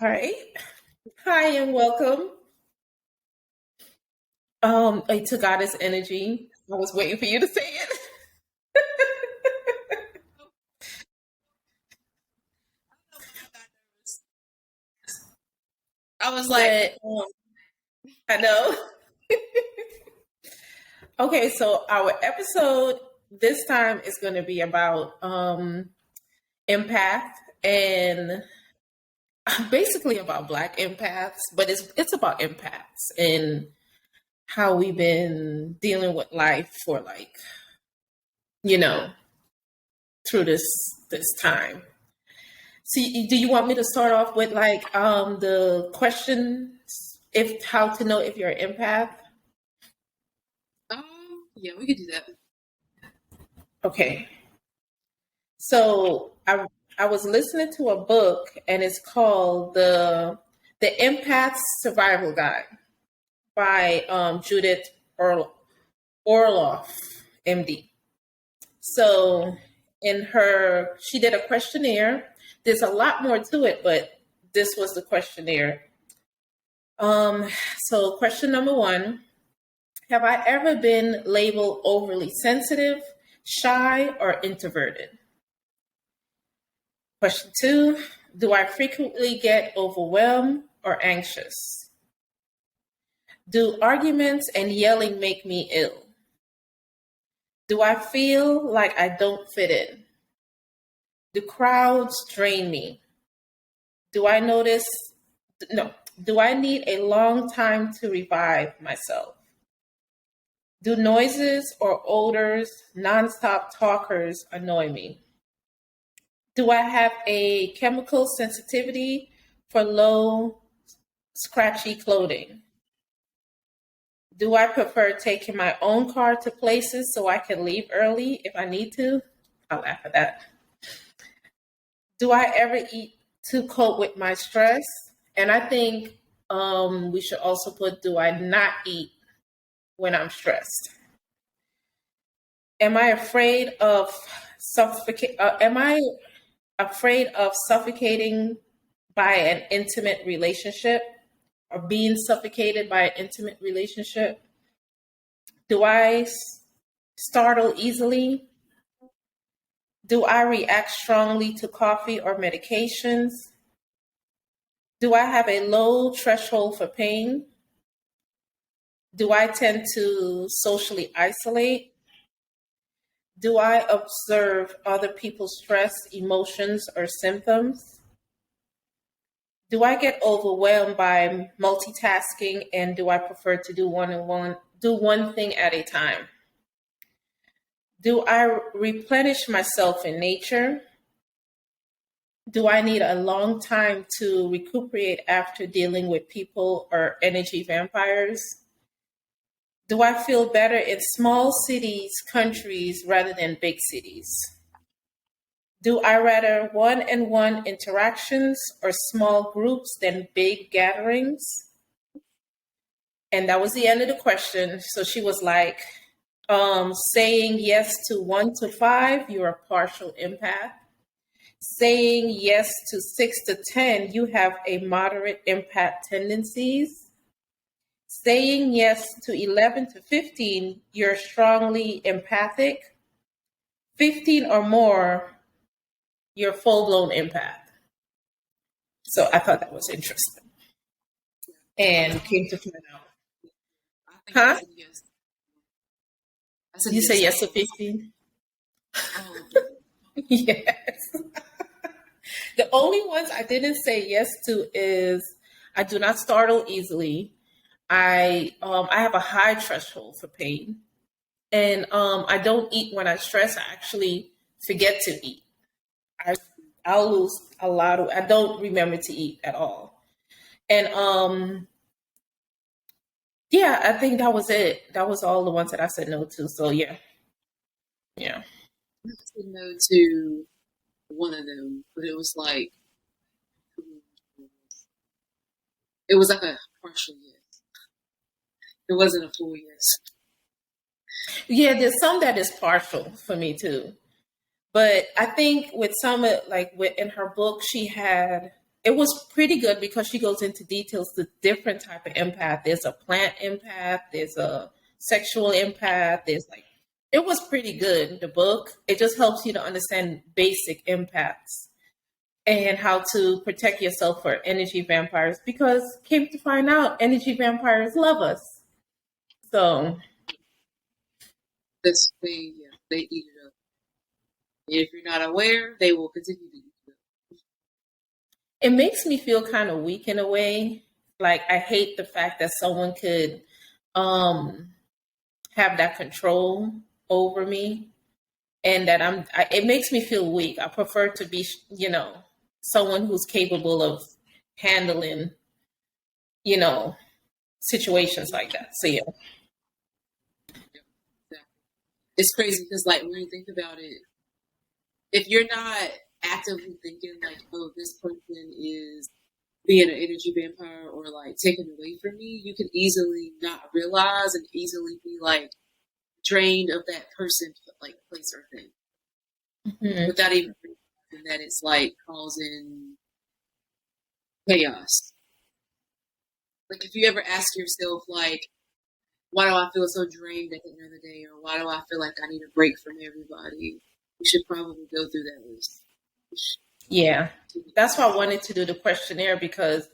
All right. Hi and welcome to Goddess Energy. I was waiting for you to say it. I was like, But I know. Okay, so our episode this time is going to be about empath and basically about Black empaths, but it's about empaths and how we've been dealing with life for you know, through this time. See, do you want me to start off with the questions, if how to know if you're an empath? yeah, we could do that. Okay. So I was listening to a book and it's called the Empath Survival Guide by Judith Orloff, MD. So she did a questionnaire. There's a lot more to it, but this was the questionnaire. So question number 1, have I ever been labeled overly sensitive, shy, or introverted? Question 2, do I frequently get overwhelmed or anxious? Do arguments and yelling make me ill? Do I feel like I don't fit in? Do crowds drain me? Do I notice? No. Do I need a long time to revive myself? Do noises or odors, nonstop talkers annoy me? Do I have a chemical sensitivity for low, scratchy clothing? Do I prefer taking my own car to places so I can leave early if I need to? I'll laugh at that. Do I ever eat to cope with my stress? And I think we should also put, do I not eat when I'm stressed? Am I afraid of suffocating by an intimate relationship or being suffocated by an intimate relationship? Do I startle easily? Do I react strongly to coffee or medications? Do I have a low threshold for pain? Do I tend to socially isolate? Do I observe other people's stress, emotions, or symptoms? Do I get overwhelmed by multitasking, and do I prefer to do one thing at a time? Do I replenish myself in nature? Do I need a long time to recuperate after dealing with people or energy vampires? Do I feel better in small cities, countries, rather than big cities? Do I rather one-on-one interactions or small groups than big gatherings? And that was the end of the question. So she was like, saying yes to 1 to 5, you're a partial empath. Saying yes to 6 to 10, you have a moderate empath tendencies. Saying yes to 11 to 15, you're strongly empathic. 15 or more, you're full-blown empath. So I thought that was interesting. And came to find out. Huh? Yes. You say yes to 15? Yes. The only ones I didn't say yes to is I do not startle easily. I have a high threshold for pain, and I don't eat when I stress. I actually forget to eat. I'll lose a lot of. I don't remember to eat at all, and yeah, I think that was it. That was all the ones that I said no to. So yeah. I said no to one of them, but it was like a partial yes. It wasn't a full yes. Yeah, there's some that is partial for me too. But I think with some, in her book, she had it was pretty good because she goes into details the different type of empath. There's a plant empath, there's a sexual empath, there's like it was pretty good, the book. It just helps you to understand basic empaths and how to protect yourself for energy vampires because came to find out energy vampires love us. So This they eat it up. And if you're not aware, they will continue to eat it up. it makes me feel kind of weak in a way. Like I hate the fact that someone could um have that control over me and that it makes me feel weak. I prefer to be, someone who's capable of handling, you know, situations like that. So yeah. It's crazy because, like, when you think about it, if you're not actively thinking, like, oh, this person is being an energy vampire or, like, taken away from me, you can easily not realize and easily be, like, drained of that person, like, place or thing. Mm-hmm. Without even realizing that it's, like, causing chaos. Like, if you ever ask yourself, like, why do I feel so drained at the end of the day? Or why do I feel like I need a break from everybody? You should probably go through that list. Yeah. That's why I wanted to do the questionnaire because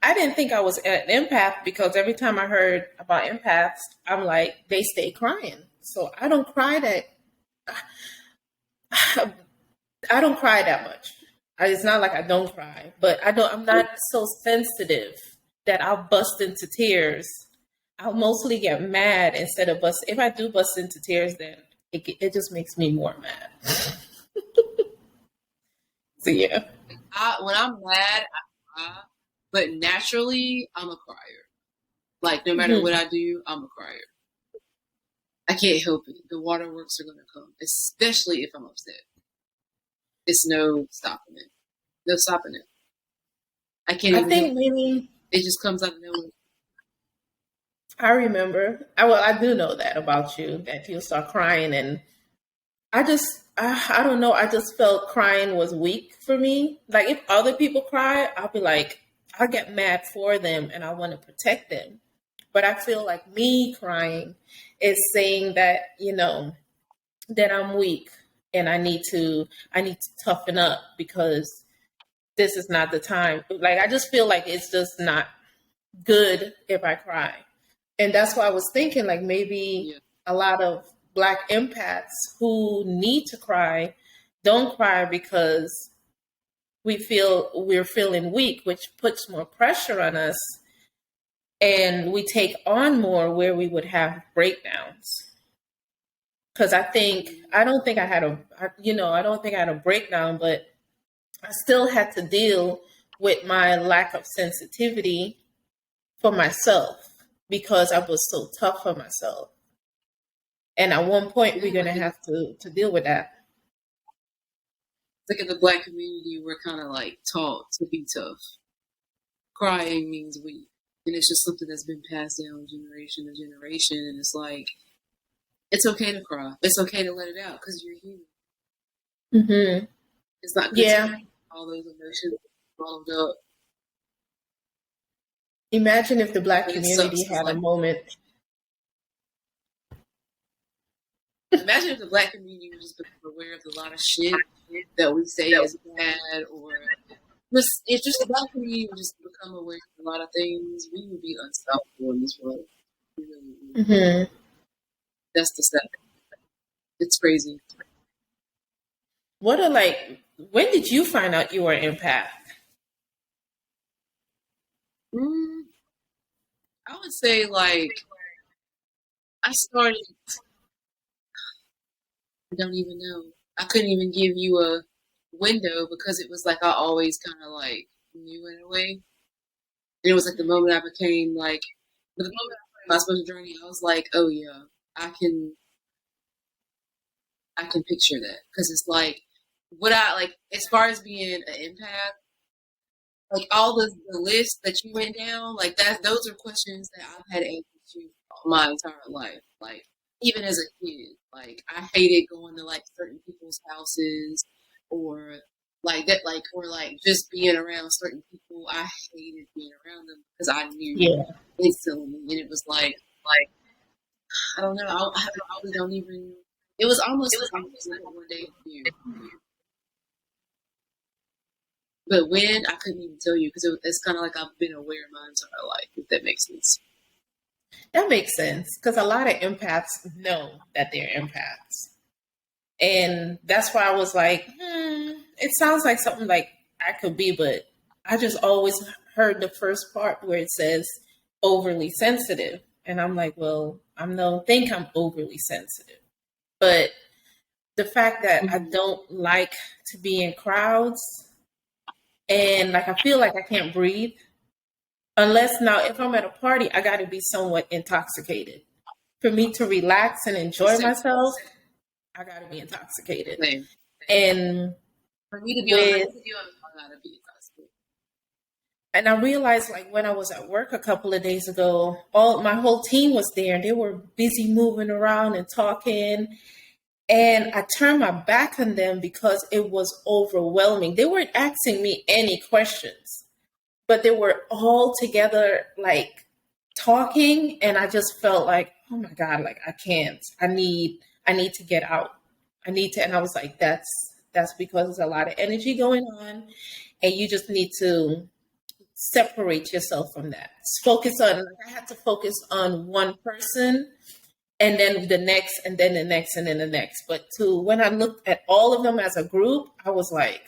I didn't think I was an empath because every time I heard about empaths, I'm like, they stay crying. So I don't cry I don't cry that much. It's not like I don't cry, but I'm not so sensitive that I'll bust into tears. I'll mostly get mad instead of bust. If I do bust into tears, then it just makes me more mad. So yeah. When I'm mad, I cry. But naturally, I'm a crier. Like, no matter what I do, I'm a crier. I can't help it. The waterworks are going to come, especially if I'm upset. It's no stopping it. No stopping it. I can't even think maybe it just comes out of nowhere. I remember. I do know that about you that you'll start crying, and I don't know. I just felt crying was weak for me. Like if other people cry, I'll be like, I'll get mad for them, and I want to protect them. But I feel like me crying is saying that that I'm weak and I need to toughen up because this is not the time. Like I just feel like it's just not good if I cry. And that's why I was thinking like maybe a lot of Black empaths who need to cry don't cry because we're feeling weak, which puts more pressure on us and we take on more where we would have breakdowns. Because I don't think I had I don't think I had a breakdown, but I still had to deal with my lack of sensitivity for myself because I was so tough for myself. And at one point, we're going to have to deal with that. Like in the Black community, we're kind of like taught to be tough. Crying means weak. And it's just something that's been passed down generation to generation. And it's like, it's okay to cry. It's okay to let it out because you're human. Mm-hmm. It's not good to have all those emotions bottled up. Imagine if the Black community had a moment. Imagine if the Black community was just become aware of a lot of shit that we say is bad, or if just the Black community would just become aware of a lot of things, we would be unstoppable in this world. We really would. Mm-hmm. That's the step. It's crazy. When did you find out you were an empath? I would say like I started. I don't even know. I couldn't even give you a window because it was like I always kind of like knew in a way. And it was like the moment I became like, but the moment I started my spiritual journey, I was like, oh yeah, I can picture that because it's like what I like as far as being an empath, like all the list that you went down, like that. Those are questions that I've had answers to my entire life. Like even as a kid, like I hated going to like certain people's houses or like that, like, or like just being around certain people. I hated being around them because I knew Yeah. instantly, and it was like I don't know. I really don't even. It was almost like I just one day knew, but when I couldn't even tell you because it's kind of like I've been aware my entire life. If that makes sense. That makes sense because a lot of empaths know that they're empaths. And that's why I was like, it sounds like something like I could be, but I just always heard the first part where it says overly sensitive. And I'm like, well, I don't think I'm overly sensitive. But the fact that I Mm-hmm. don't like to be in crowds and like I feel like I can't breathe unless now if I'm at a party, I got to be somewhat intoxicated. For me to relax and enjoy Same. myself, I got to be intoxicated. Same. And For me to be on, with I gotta be exhausted. and I realized like when I was at work a couple of days ago, all my whole team was there and they were busy moving around and talking. And I turned my back on them because it was overwhelming. They weren't asking me any questions, but they were all together like talking and I just felt like, oh my God, like I can't. I need to get out. I need to and I was like, that's because there's a lot of energy going on and you just need to separate yourself from that. Focus on like I had to focus on one person and then the next and then the next and then the next. But to when I looked at all of them as a group, I was like,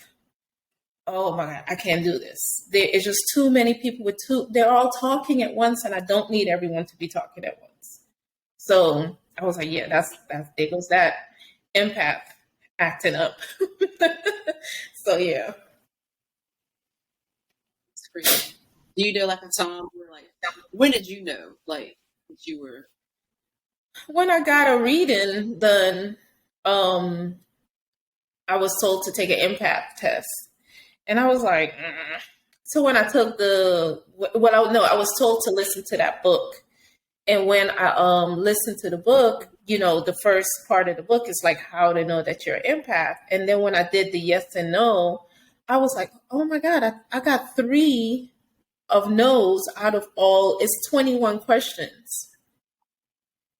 oh my God, I can't do this. There is just too many people they're all talking at once and I don't need everyone to be talking at once. So I was like, yeah, that's there goes that empath acting up. So yeah. It's crazy. Do you know like a time where like when did you know like that you were When I got a reading, then um I was told to take an empath test. And I was like, So when I took I was told to listen to that book. And when I listened to the book, you know, the first part of the book is like how to know that you're an empath. And then when I did the yes and no, I was like, oh my God, I got 3 of no's out of it's 21 questions.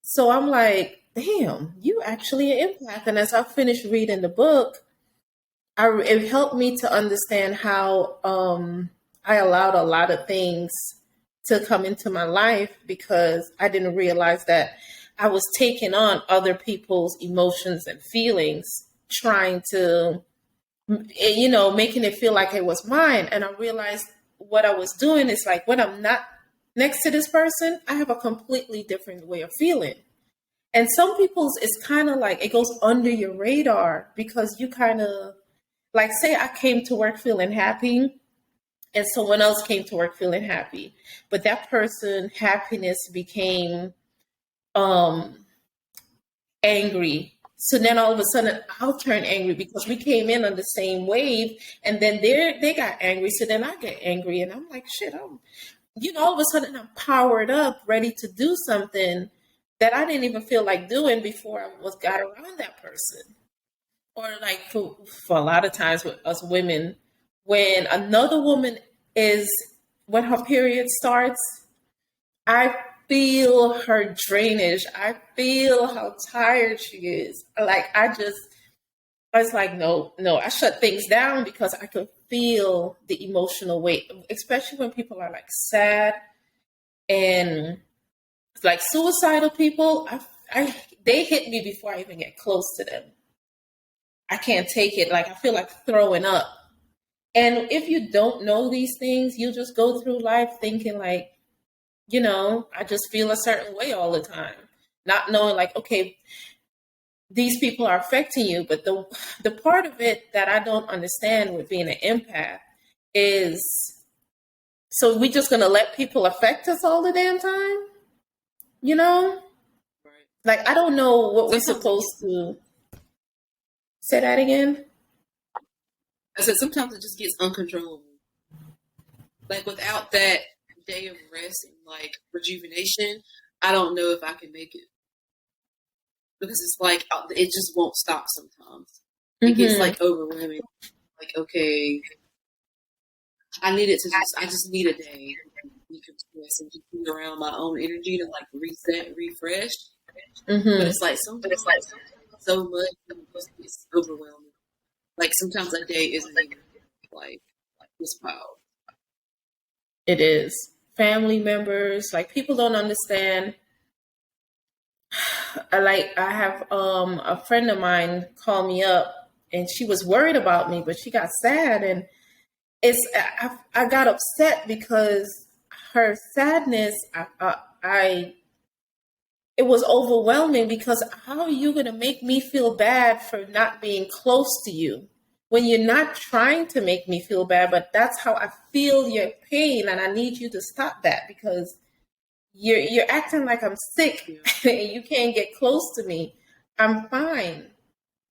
So I'm like, damn, you actually an empath. And as I finished reading the book, it helped me to understand how I allowed a lot of things to come into my life because I didn't realize that I was taking on other people's emotions and feelings, trying to, making it feel like it was mine. And I realized what I was doing is like when I'm not next to this person, I have a completely different way of feeling. And some people's it's kind of like it goes under your radar because you kind of like say I came to work feeling happy and someone else came to work feeling happy, but that person happiness became um angry. So then all of a sudden I'll turn angry because we came in on the same wave and then they got angry. So then I get angry and I'm like, shit, all of a sudden I'm powered up, ready to do something that I didn't even feel like doing before got around that person. Or like for a lot of times with us women, when another woman when her period starts, I feel her drainage. I feel how tired she is. Like I was like, no, I shut things down because I could feel the emotional weight, especially when people are like sad and like suicidal people. They hit me before I even get close to them. I can't take it. Like I feel like throwing up. And if you don't know these things, you just go through life thinking like, I just feel a certain way all the time. Not knowing like, okay, these people are affecting you. But the part of it that I don't understand with being an empath is so we just gonna let people affect us all the damn time? You know? right? Like I don't know what we're Sometimes supposed to say that again. I said sometimes it just gets uncontrollable. Like without that day of rest and like rejuvenation, I don't know if I can make it because it's like it just won't stop. Sometimes it gets Mm-hmm. like overwhelming. like, okay, I just need a day to decompress and just be around my own energy to like reset, refresh. But Mm-hmm. it's like sometimes so much and it just gets overwhelming. Like sometimes a day isn't even like this pile. It is. Family members, like people don't understand. I have a friend of mine call me up and she was worried about me, but she got sad and I got upset because her sadness I it was overwhelming because how are you going to make me feel bad for not being close to you when you're not trying to make me feel bad, but that's how I feel your pain and I need you to stop that because you're acting like I'm sick Yeah. and you can't get close to me. I'm fine.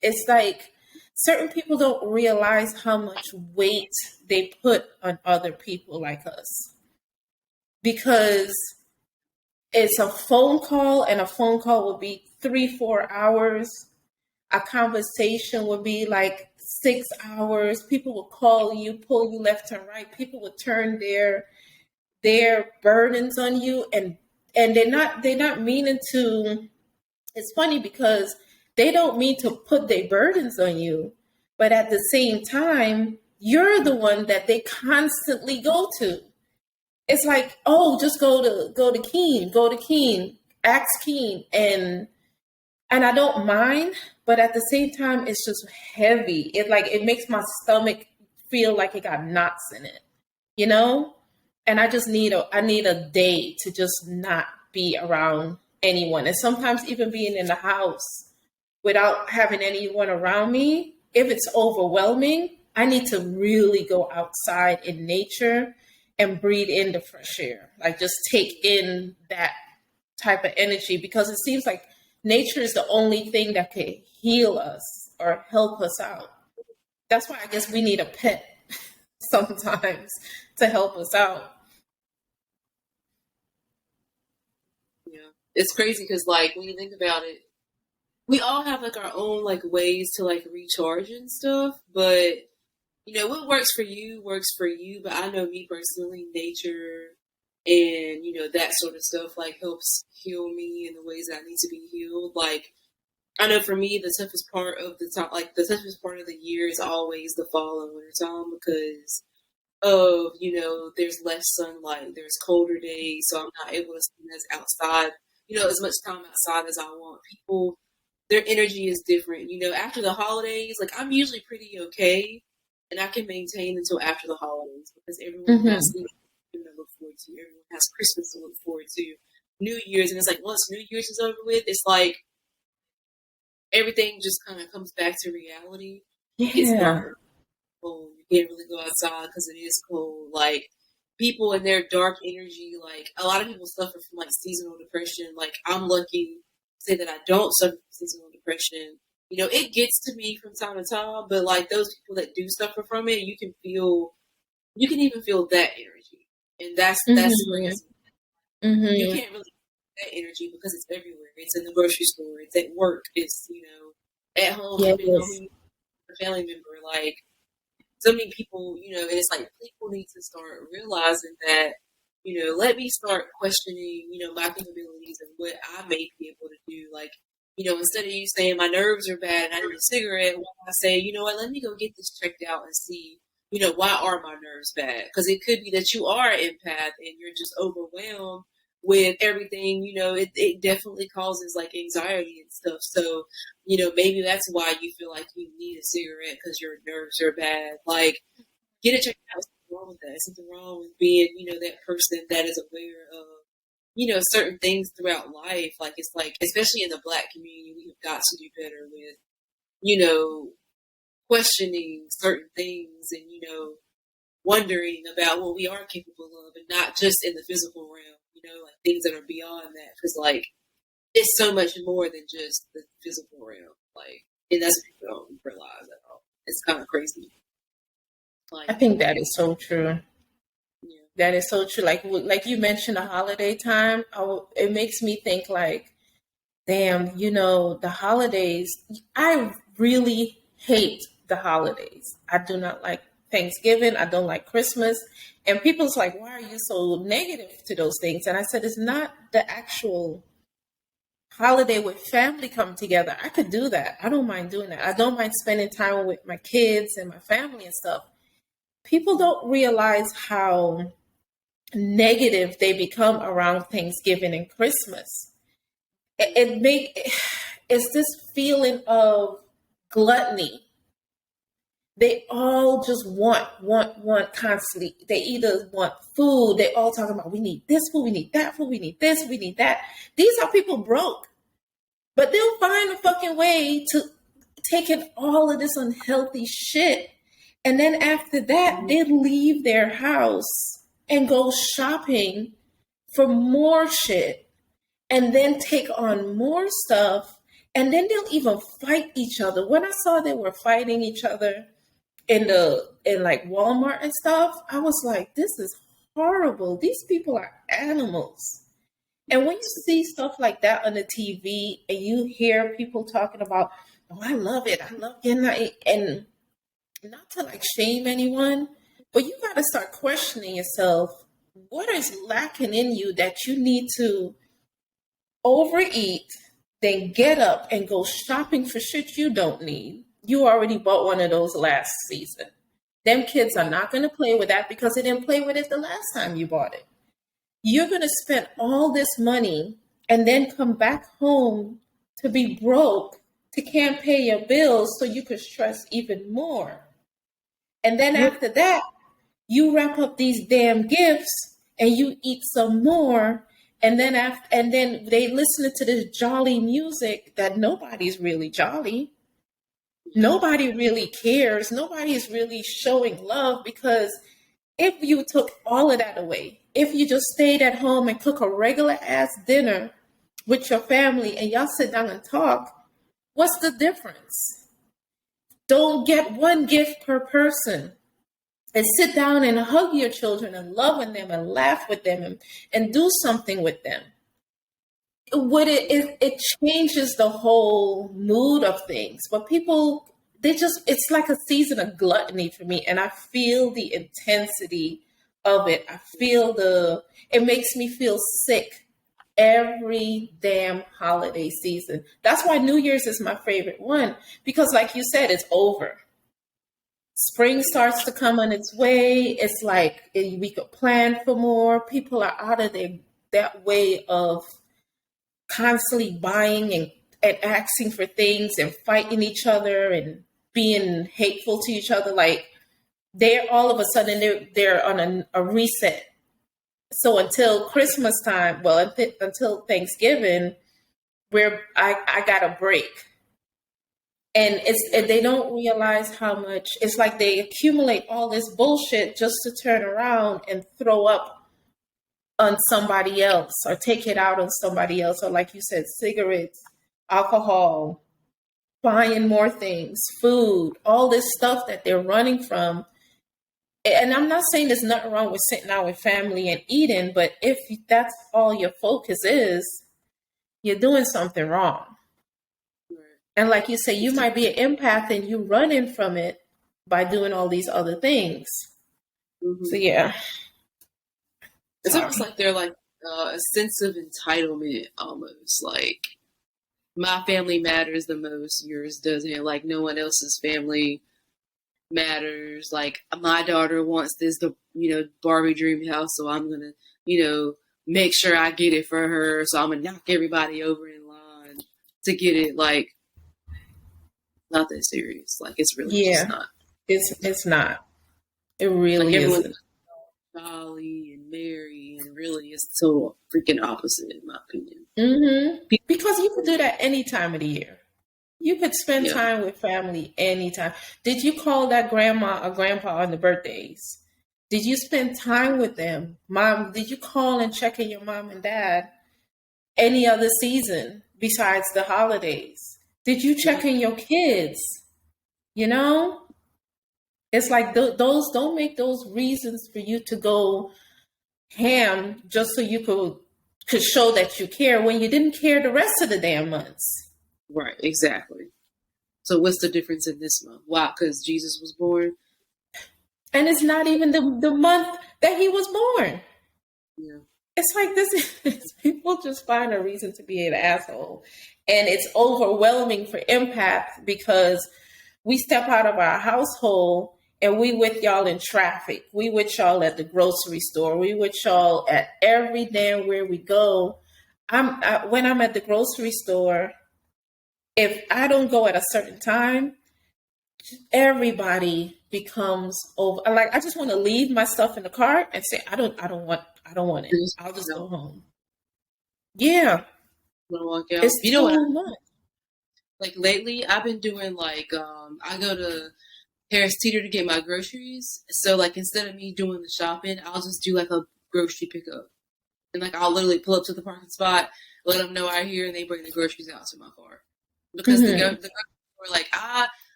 It's like certain people don't realize how much weight they put on other people like us because it's a phone call and a phone call will be 3 4 hours. A conversation would be like 6 hours. People will call you, pull you left and right. People will turn their burdens on you and they're not meaning to. It's funny because they don't mean to put their burdens on you, but at the same time you're the one that they constantly go to. It's like, oh, just go to Keen, ask Keen, and I don't mind, but at the same time it's just heavy. It makes my stomach feel like it got knots in it, you know? And I need a day to just not be around anyone. And sometimes even being in the house without having anyone around me, if it's overwhelming, I need to really go outside in nature and breathe in the fresh air. Like just take in that type of energy because it seems like nature is the only thing that could heal us or help us out. That's why I guess we need a pet sometimes to help us out. Yeah. It's crazy because like when you think about it, we all have like our own like ways to like recharge and stuff, but you know what works for you. But I know me personally, nature and you know that sort of stuff like helps heal me in the ways that I need to be healed. Like I know for me, the toughest part of the time, like the toughest part of the year, is always the fall and winter time because of there's less sunlight, there's colder days, so I'm not able to spend outside, as much time outside as I want. People, their energy is different. After the holidays, like I'm usually pretty okay, and I can maintain until after the holidays because everyone Mm-hmm. has Thanksgiving to look forward to, everyone has Christmas to look forward to, New Year's, and it's like once New Year's is over with, it's like everything just kind of comes back to reality. It gets Yeah. dark, cold. You can't really go outside because it is cold. Like people in their dark energy, like a lot of people suffer from like seasonal depression. Like I'm lucky to say that I don't suffer from seasonal depression. It gets to me from time to time, but like those people that do suffer from it, you can even feel that energy, and that's Mm-hmm. crazy. You Mm-hmm. can't really feel that energy because it's everywhere. It's in the grocery store. It's at work. It's at home, depending on Yes. who you family member. Like so many people, and it's like people need to start realizing that, let me start questioning, my capabilities and what I may be able to do. Like, instead of you saying my nerves are bad and I need a cigarette, why don't I say, you know what, let me go get this checked out and see, why are my nerves bad? Because it could be that you are an empath and you're just overwhelmed with everything, it definitely causes like anxiety and stuff. So, maybe that's why you feel like you need a cigarette because your nerves are bad. Like, get it checked out. Something wrong with that. Something wrong with being, that person that is aware of, certain things throughout life. Like, it's like, especially in the Black community, we have got to do better with, you know, questioning certain things and, wondering about what we are capable of and not just in the physical realm, like things that are beyond that. Because, like, it's so much more than just the physical realm. Like, and that's what people don't realize at all. It's kind of crazy. I Like, think that is so true. yeah, That is so true. Like you mentioned, the holiday time. It makes me think like, damn, the holidays. I really hate the holidays. I do not like Thanksgiving. I don't like Christmas. And people's like, why are you so negative to those things? And I said, it's not the actual holiday with family come together. I could do that. I don't mind doing that. I don't mind spending time with my kids and my family and stuff. People don't realize how negative they become around Thanksgiving and Christmas. It's this feeling of gluttony. They all just want constantly. They either want food. They all talking about, we need this food, we need that food, we need this, we need that. These are people broke, but they'll find a fucking way to take in all of this unhealthy shit. And then after that, they leave their house and go shopping for more shit and then take on more stuff. And then they'll even fight each other. When I saw they were fighting each other in like Walmart and stuff, I was like, this is horrible. These people are animals. And when you see stuff like that on the TV and you hear people talking about, oh, I love it. I love getting that. And not to like shame anyone, but you got to start questioning yourself. What is lacking in you that you need to overeat, then get up and go shopping for shit you don't need? You already bought one of those last season. Them kids are not going to play with that because they didn't play with it the last time you bought it. You're going to spend all this money and then come back home to be broke, to can't pay your bills, so you could stress even more. And then after that, you wrap up these damn gifts and you eat some more. And then they listen to this jolly music that nobody's really jolly. Nobody really cares. Nobody's really showing love, because if you took all of that away, if you just stayed at home and cook a regular ass dinner with your family and y'all sit down and talk, what's the difference? Don't get one gift per person and sit down and hug your children and love on them and laugh with them and do something with them. It changes the whole mood of things. But people, it's like a season of gluttony for me. And I feel the intensity of it. It makes me feel sick every damn holiday season. That's why New Year's is my favorite one, because like you said, it's over. Spring starts to come on its way. It's like we could plan for more. People are out of that way of constantly buying and asking for things and fighting each other and being hateful to each other. Like they're all of a sudden they're on a reset. So until Christmas time, until Thanksgiving, I got a break. And they don't realize how much it's like they accumulate all this bullshit just to turn around and throw up on somebody else or take it out on somebody else. Or like you said, cigarettes, alcohol, buying more things, food, all this stuff that they're running from. And I'm not saying there's nothing wrong with sitting out with family and eating, but if that's all your focus is, you're doing something wrong. And like you say, you might be an empath and you running from it by doing all these other things. Mm-hmm. So yeah. It's almost like they're like a sense of entitlement almost. Like, my family matters the most, yours doesn't. Like, no one else's family matters. Like, my daughter wants this, Barbie dream house, so I'm going to, make sure I get it for her. So I'm going to knock everybody over in line to get it. Like, not that serious. Like, it's really just not. It's not. It really isn't. Jolly and merry, and really it's total freaking opposite in my opinion. Mm-hmm. Because you could do that any time of the year. You could spend time with family anytime. Did you call that grandma or grandpa on the birthdays? Did you spend time with them? Mom, did you call and check on your mom and dad any other season besides the holidays? Did you check on your kids? It's like those don't make those reasons for you to go ham just so you could show that you care when you didn't care the rest of the damn months. Right, exactly. So what's the difference in this month? Why? Because Jesus was born. And it's not even the month that he was born. Yeah. It's like this. People just find a reason to be an asshole. And it's overwhelming for empath because we step out of our household and we with y'all in traffic. We with y'all at the grocery store. We with y'all at every damn where we go. When I'm at the grocery store, if I don't go at a certain time, everybody becomes over. Like, I just want to leave my stuff in the cart and say, I don't want it. I'll just go home. Yeah. Walk out. It's you know too what? much. Like lately, I've been doing like I go to Harris Teeter to get my groceries. So like instead of me doing the shopping, I'll just do like a grocery pickup, and like I'll literally pull up to the parking spot, let them know I'm here, and they bring the groceries out to my car. Because the grocery store, like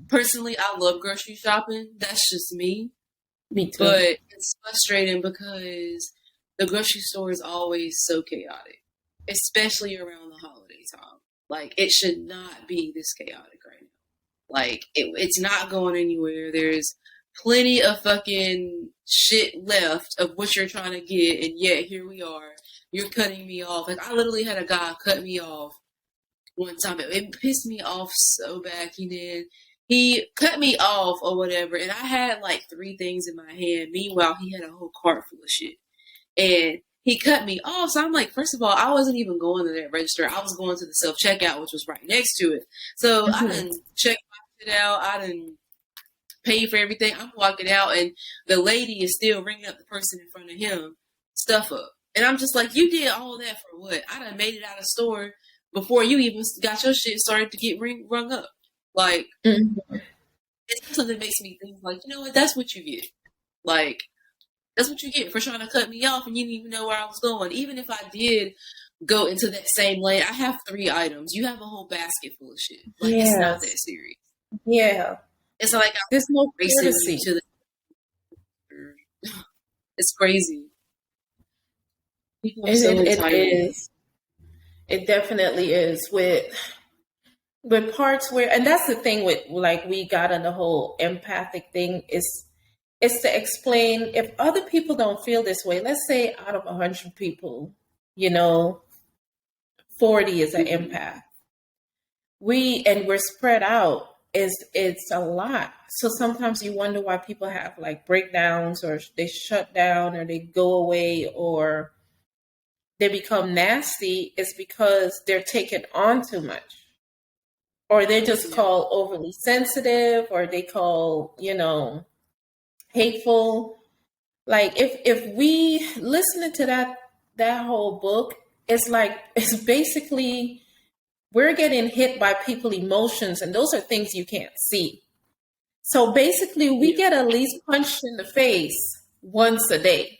personally, I love grocery shopping. That's just me. Me too. But it's frustrating because the grocery store is always so chaotic, especially around the holiday time. Like, it should not be this chaotic right now. Like, it's not going anywhere. There's plenty of fucking shit left of what you're trying to get, and yet here we are. You're cutting me off. Like, I literally had a guy cut me off one time. It pissed me off so bad. He cut me off or whatever, and I had like 3 things in my hand. Meanwhile, he had a whole cart full of shit. And he cut me off. So I'm like, first of all, I wasn't even going to that register. I was going to the self-checkout, which was right next to it. So I didn't check my shit out. I didn't pay for everything. I'm walking out, and the lady is still ringing up the person in front of him, stuff up. And I'm just like, you did all that for what? I done made it out of the store before you even got your shit started to get rung up. Like, it's something that makes me think, like, you know what? That's what you get. Like, that's what you get for trying to cut me off, and you didn't even know where I was going. Even if I did go into that same lane, I have 3 items. You have a whole basket full of shit. Like, it's not that serious. Yeah. It's like there's no racing courtesy. to the. It's crazy. People are so entitled. It is. It definitely is with parts where, and that's the thing with, like, we got on the whole empathic thing is to explain, if other people don't feel this way, let's say out of 100 people, 40 is an empath. We're spread out. It's a lot. So sometimes you wonder why people have like breakdowns, or they shut down, or they go away, or they become nasty. It's because they're taking on too much, or they're just called overly sensitive, or they call, hateful. Like, if we listen to that whole book, it's basically we're getting hit by people's emotions, and those are things you can't see. So basically, we get at least punched in the face once a day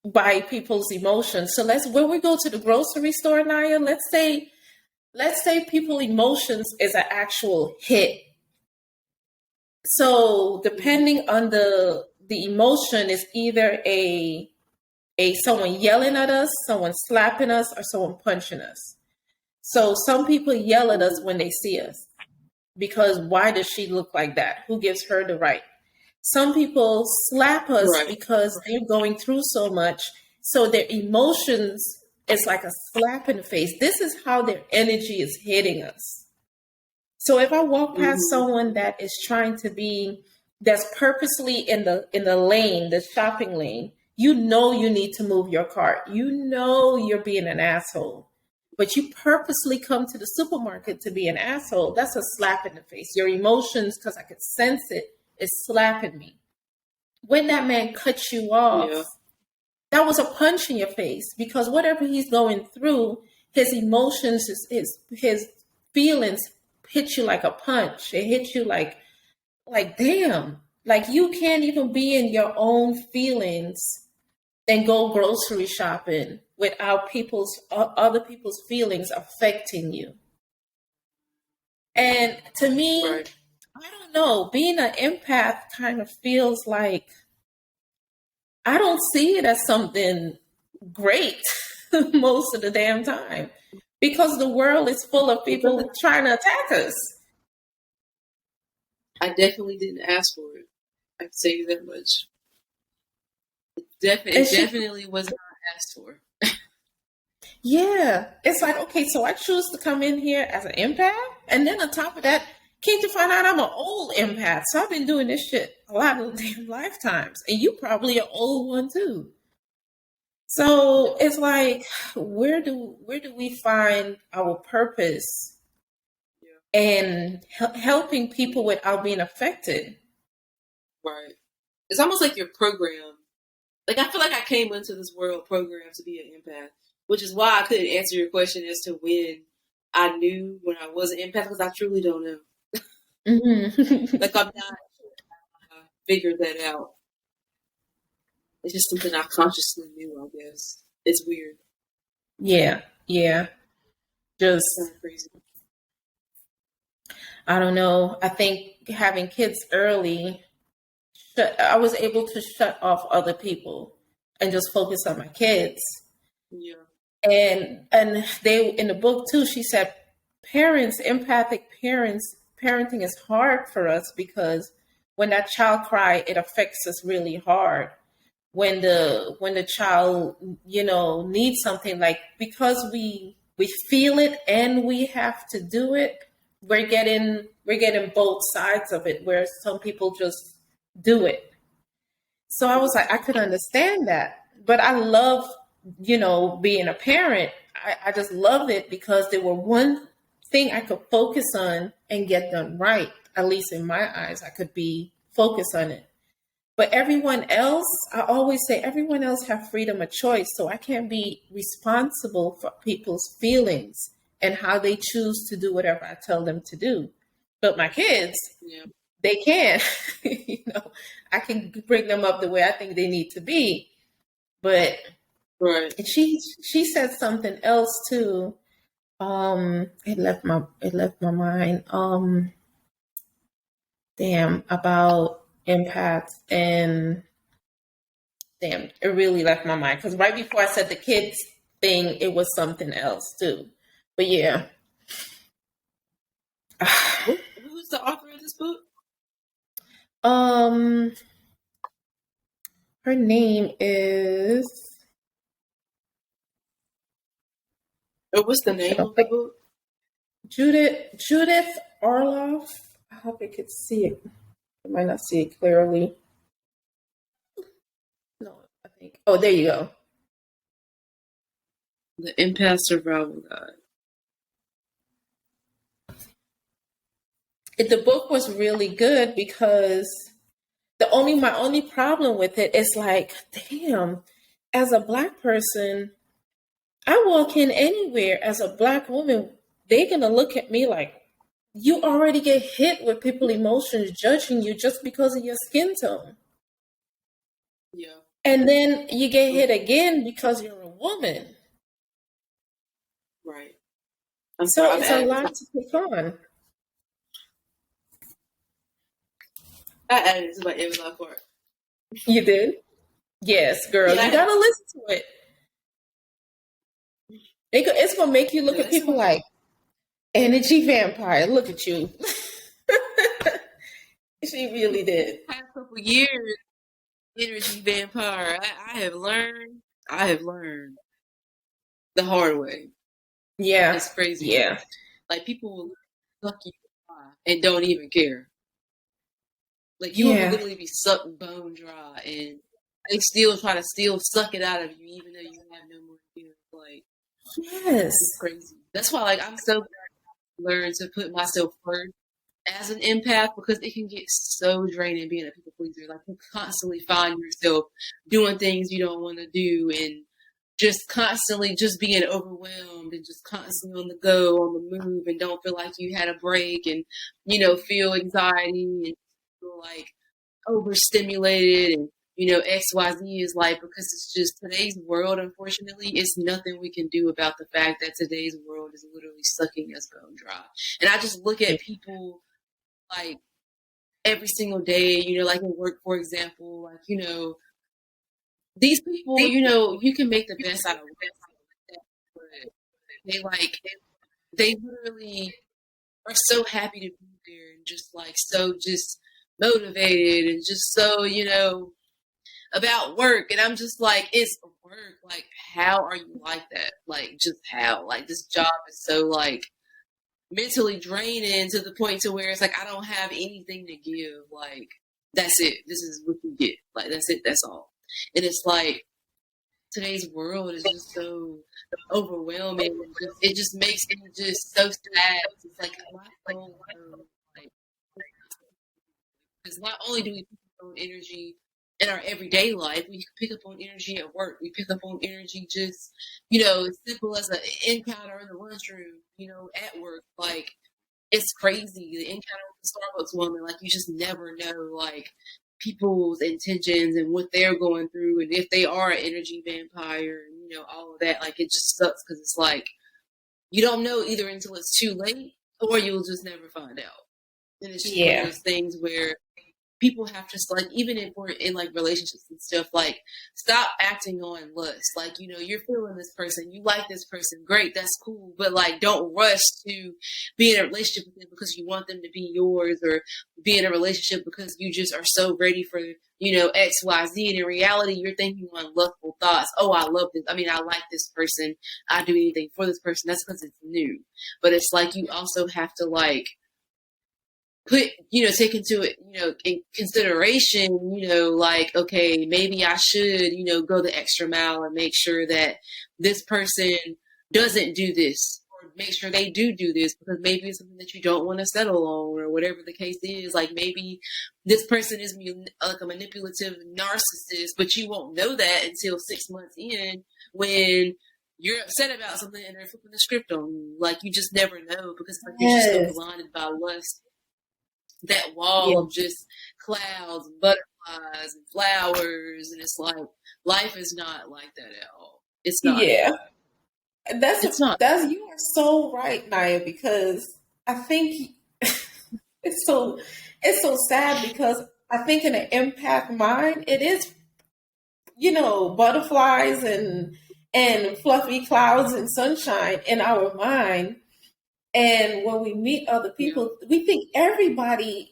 by people's emotions. So when we go to the grocery store, Naya, let's say people's emotions is an actual hit. So depending on the emotion, is either a someone yelling at us, someone slapping us, or someone punching us. So some people yell at us when they see us, because why does she look like that? Who gives her the right? Some people slap us because they're going through so much. So their emotions is like a slap in the face. This is how their energy is hitting us. So if I walk past someone that is trying to that's purposely in the lane, the shopping lane, you need to move your cart. You're being an asshole, but you purposely come to the supermarket to be an asshole. That's a slap in the face. Your emotions, because I could sense it, is slapping me. When that man cuts you off, that was a punch in your face, because whatever he's going through, his emotions, his feelings hit you like a punch. It hit you like damn. Like, you can't even be in your own feelings and go grocery shopping without other people's feelings affecting you. And to me, I don't know, being an empath kind of feels like, I don't see it as something great most of the damn time, because the world is full of people trying to attack us. I definitely didn't ask for it. I can tell you that much. It definitely was not asked for. Yeah, it's like, okay, so I choose to come in here as an empath, and then on top of that, came to find out I'm an old empath. So I've been doing this shit a lot of damn lifetimes, and you probably an old one too. So it's like, where do we find our purpose and helping people without being affected? Right. It's almost like you're programmed. Like, I feel like I came into this world programmed to be an empath, which is why I couldn't answer your question as to when I knew when I was an empath, because I truly don't know. Mm-hmm. Like, I'm not figured that out. It's just something I consciously knew, I guess. It's weird. Yeah. Just kind of crazy. I don't know. I think having kids early, I was able to shut off other people and just focus on my kids. Yeah. And they, in the book too, she said, empathic parents, parenting is hard for us because when that child cry, it affects us really hard. When the child, needs something, like, because we feel it and we have to do it, we're getting both sides of it, where some people just do it. So I was like, I could understand that. But I love, being a parent. I just loved it because there were one thing I could focus on and get done right. At least in my eyes, I could be focused on it. But everyone else, I always say, everyone else have freedom of choice. So I can't be responsible for people's feelings and how they choose to do whatever I tell them to do. But my kids, they can. I can bring them up the way I think they need to be. But right. She said something else too. It left my mind. About empaths, and it really left my mind, because right before I said the kids thing, it was something else too. But yeah. Who's the author of this book? Her name is. What's the name of the book? Judith Orloff. I hope you could see it. I might not see it clearly. No, I think. Oh, there you go. The Empath Survival Guide. The book was really good because my only problem with it is, like, damn, as a Black person, I walk in anywhere as a Black woman, they're gonna look at me like, you already get hit with people emotions judging you just because of your skin tone. Yeah. And then you get hit again because you're a woman. Right. So it's a lot to take on. I added it to my Amazon cart. You did? Yes, girl. Yeah. You gotta listen to it. It's gonna make you look at people like, energy vampire. Look at you. She really did. Past couple years, energy vampire. I have learned the hard way. Yeah, it's crazy. Yeah, like people will suck you and don't even care. Like you will literally be sucked bone dry, and they still try to suck it out of you, even though you have no more feelings. Like, yes, it's crazy. That's why, like, I'm so glad I learned to put myself first as an empath, because it can get so draining being a people pleaser. Like, you constantly find yourself doing things you don't want to do, and just constantly just being overwhelmed, and just constantly on the go, on the move, and don't feel like you had a break, and feel anxiety and feel like overstimulated, and XYZ is like, because it's just today's world, unfortunately, it's nothing we can do about the fact that today's world is literally sucking us bone dry. And I just look at people like every single day, like at work, for example, like, these people, you can make the best out of it. they literally are so happy to be there and just like so just motivated and just so, about work. And I'm just like, it's work. Like, how are you like that? Like, just how? Like, this job is so like mentally draining to the point to where it's like I don't have anything to give. Like, that's it. This is what you get. Like, that's it. That's all. And it's like today's world is just so overwhelming. It just makes me just so sad. It's like my whole world, like, because not only do we pick up on energy in our everyday life, we pick up on energy at work. We pick up on energy just, as simple as an encounter in the lunchroom, at work. Like, it's crazy. The encounter with the Starbucks woman, like, you just never know, like, people's intentions and what they're going through and if they are an energy vampire and, all of that. Like, it just sucks because it's like, you don't know either until it's too late or you'll just never find out. And it's just one of those things where people have to, like, even if we're in like relationships and stuff, like, stop acting on lust. Like, you're feeling this person, you like this person, great, that's cool, but like, don't rush to be in a relationship with them because you want them to be yours, or be in a relationship because you just are so ready for XYZ. And in reality, you're thinking on lustful thoughts. Oh, I love this, I like this person, I'd do anything for this person. That's because it's new. But it's like, you also have to like take into it, in consideration, like, okay, maybe I should, go the extra mile and make sure that this person doesn't do this, or make sure they do this, because maybe it's something that you don't want to settle on, or whatever the case is. Like, maybe this person is like a manipulative narcissist, but you won't know that until 6 months in, when you're upset about something and they're flipping the script on you. Like, you just never know, because like, you're just so blinded by lust. That wall of just clouds and butterflies and flowers, and it's like, life is not like that at all. It's not. Yeah. It's not. You are so right, Naya, because I think it's so sad, because I think in an empath mind, it is, butterflies and fluffy clouds and sunshine in our mind. And when we meet other people, we think everybody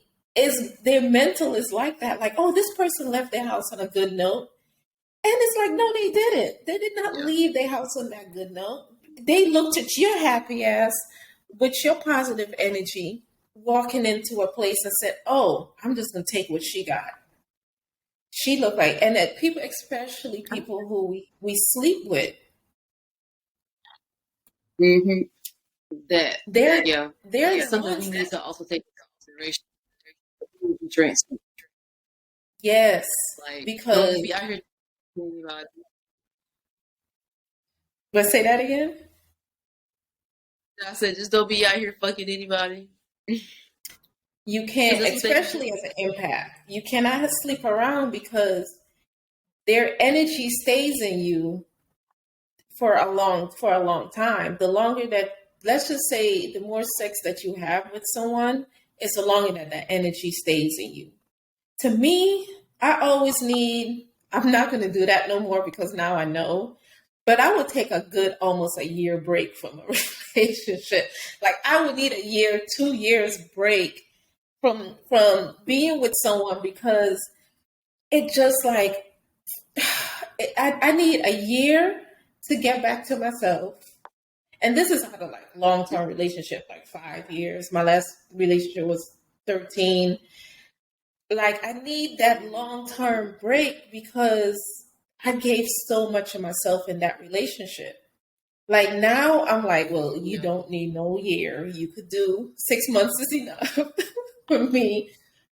their mental is like that. Like, oh, this person left their house on a good note. And it's like, no, they didn't. They did not leave their house on that good note. They looked at your happy ass with your positive energy, walking into a place and said, oh, I'm just going to take what she got. She looked like, and that people, especially people who we sleep with. Mm-hmm. They're something we need to also take into consideration. Yes, like, because don't be out here anybody. But say that again. I said, just don't be out here fucking anybody. You can't, especially as an empath. You cannot sleep around, because their energy stays in you for a long time. The longer that, let's just say, the more sex that you have with someone, it's the longer that energy stays in you. To me, I always need, I'm not going to do that no more, because now I know, but I would take a good almost a year break from a relationship. Like, I would need a year, 2 years break from being with someone, because it just like, I need a year to get back to myself. And this is not a like long-term relationship, like 5 years. My last relationship was 13. Like, I need that long-term break, because I gave so much of myself in that relationship. Like, now I'm like, well, you don't need no year. You could do 6 months is enough for me.